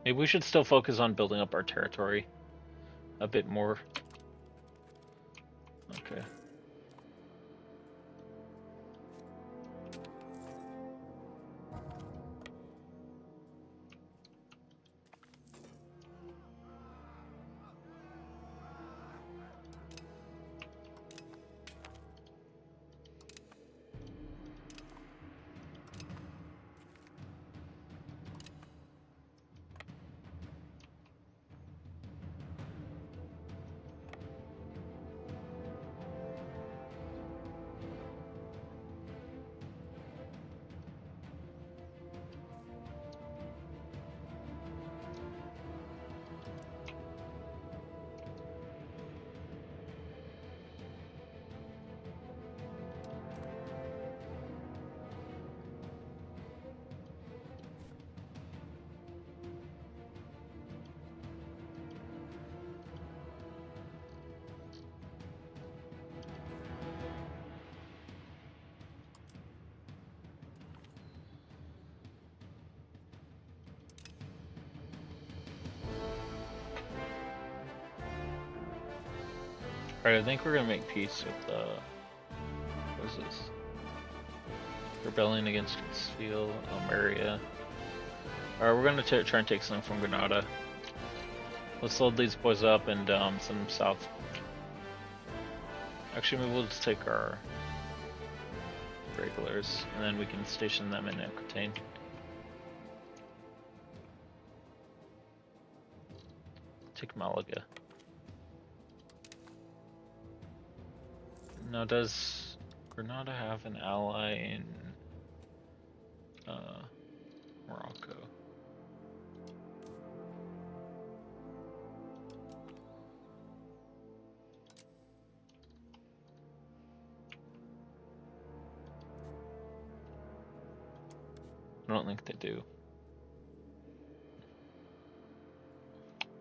A: Maybe we should still focus on building up our territory a bit more. Okay. Alright, I think we're gonna make peace with, what is this? Rebellion against Castile, Almeria. Alright, we're gonna try and take something from Granada. Let's load these boys up and send them south. Actually, maybe we'll just take our regulars, and then we can station them in Aquitaine. Take Malaga. Now, does Granada have an ally in Morocco? I don't think they do.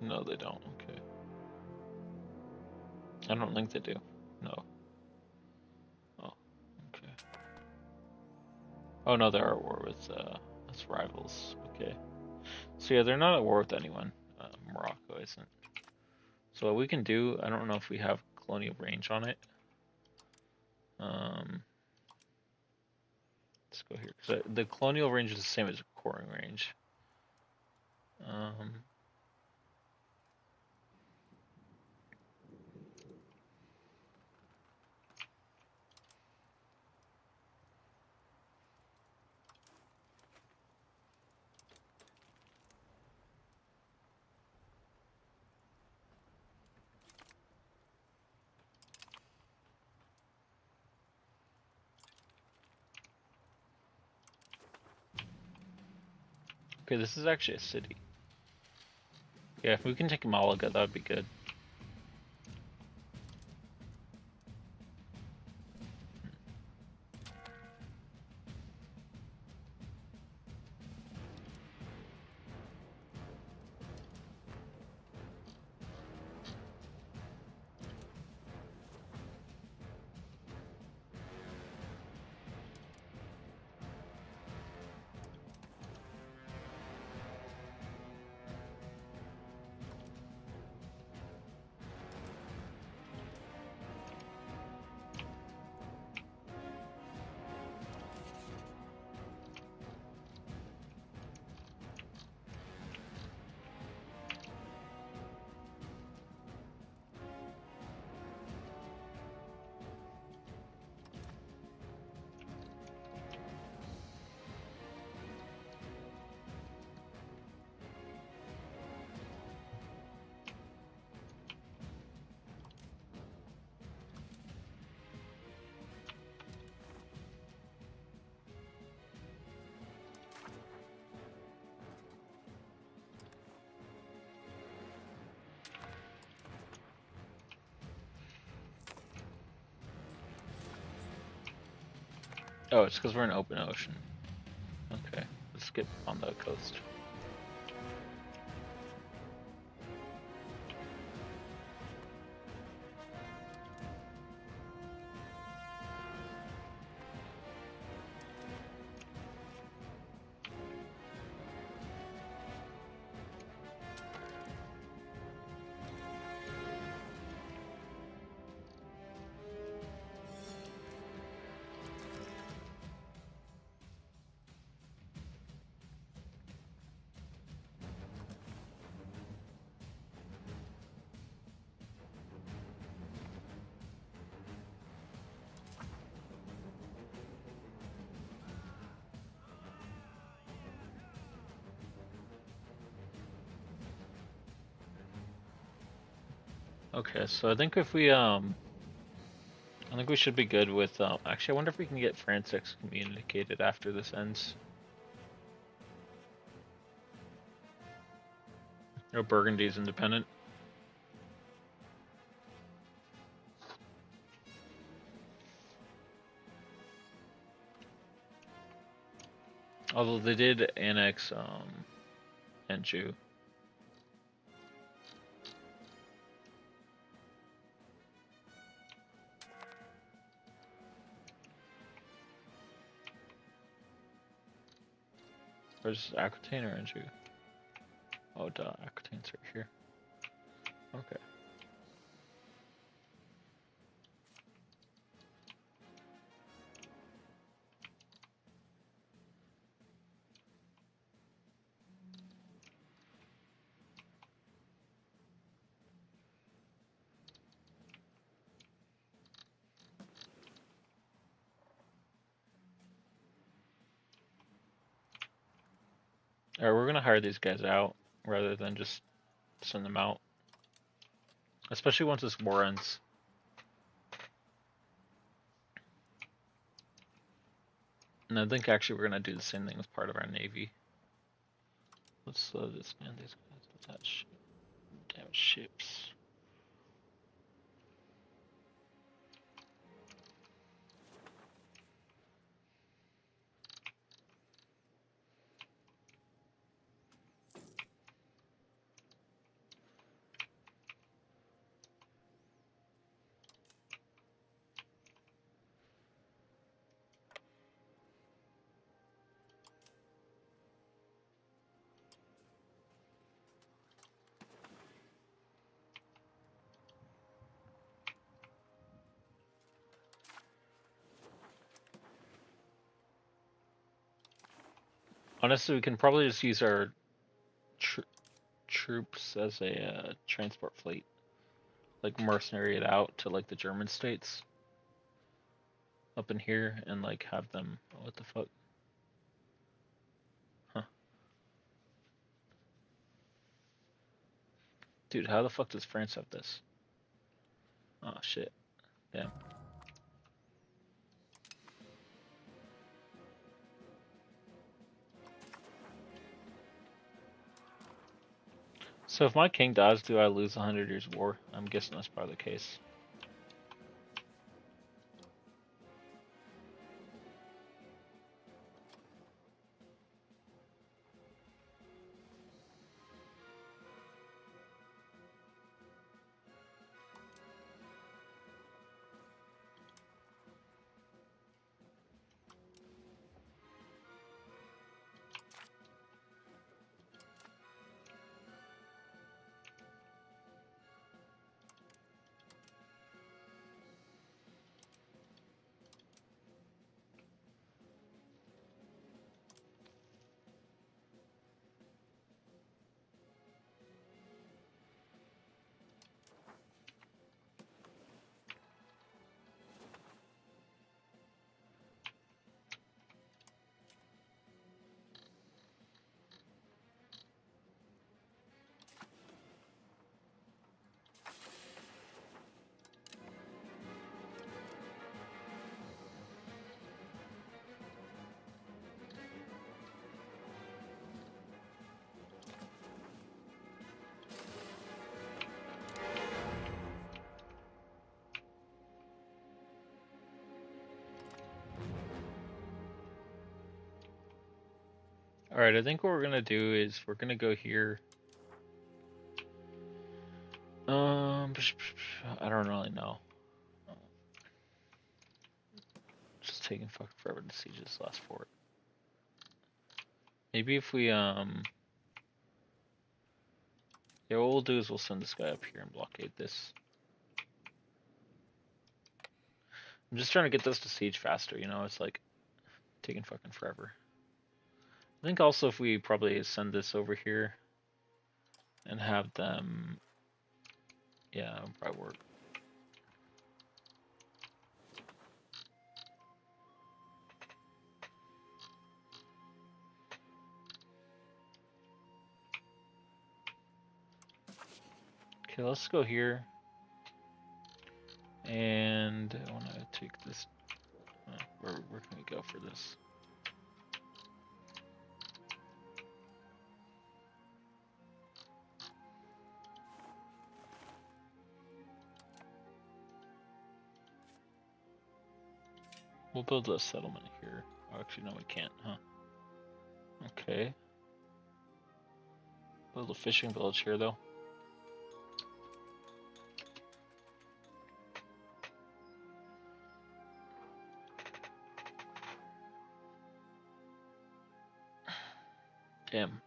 A: No, they don't. Okay. I don't think they do. No. Oh, okay. Oh no, they're at war with that's rivals. Okay. So yeah, they're not at war with anyone. Morocco isn't. So what we can do, I don't know if we have colonial range on it. Let's go here because the colonial range is the same as a coring range. Um, okay, this is actually a city. Yeah, if we can take Malaga, that would be good. Oh, it's because we're in open ocean. Okay, let's get on the coast. Okay, so I think if we I think we should be good with actually I wonder if we can get France excommunicated after this ends. Or Burgundy's independent. Although they did annex Anjou. Where's Aquitaine or Anjou? Oh duh, Aquitaine's right here. Okay. Alright, we're gonna hire these guys out rather than just send them out. Especially once this war ends. And I think actually we're gonna do the same thing with part of our navy. Let's disband these guys. Detach damn ships. Honestly, we can probably just use our troops as a transport fleet, like mercenary it out to like the German states up in here, and like have them. Oh, what the fuck? Huh? Dude, how the fuck does France have this? Oh shit. Damn. So if my king dies, do I lose 100 Years War? I'm guessing that's probably the case. Alright, I think what we're gonna do is we're gonna go here. I don't really know. Just taking fucking forever to siege this last fort. Maybe if we yeah, what we'll do is we'll send this guy up here and blockade this. I'm just trying to get this to siege faster, you know, it's like taking fucking forever. I think also if we probably send this over here and have them, yeah, it'll probably work. Okay, let's go here. And I want to take this. Where can we go for this? We'll build a settlement here. Oh, actually, no, we can't, huh? Okay. Build a fishing village here, though. Damn.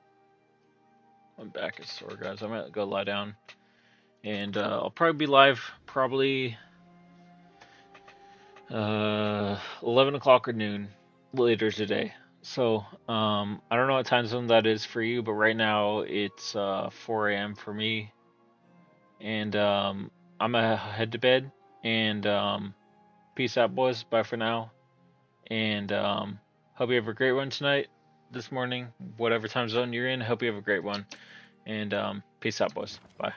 A: My back is sore, guys. I might go lie down. And I'll probably be live probably 11 o'clock or noon later today. So I don't know what time zone that is for you, but right now it's 4 a.m. for me. And I'm gonna head to bed. And peace out, boys. Bye for now. And hope you have a great one tonight, this morning, whatever time zone you're in. Hope you have a great one. And peace out, boys. Bye.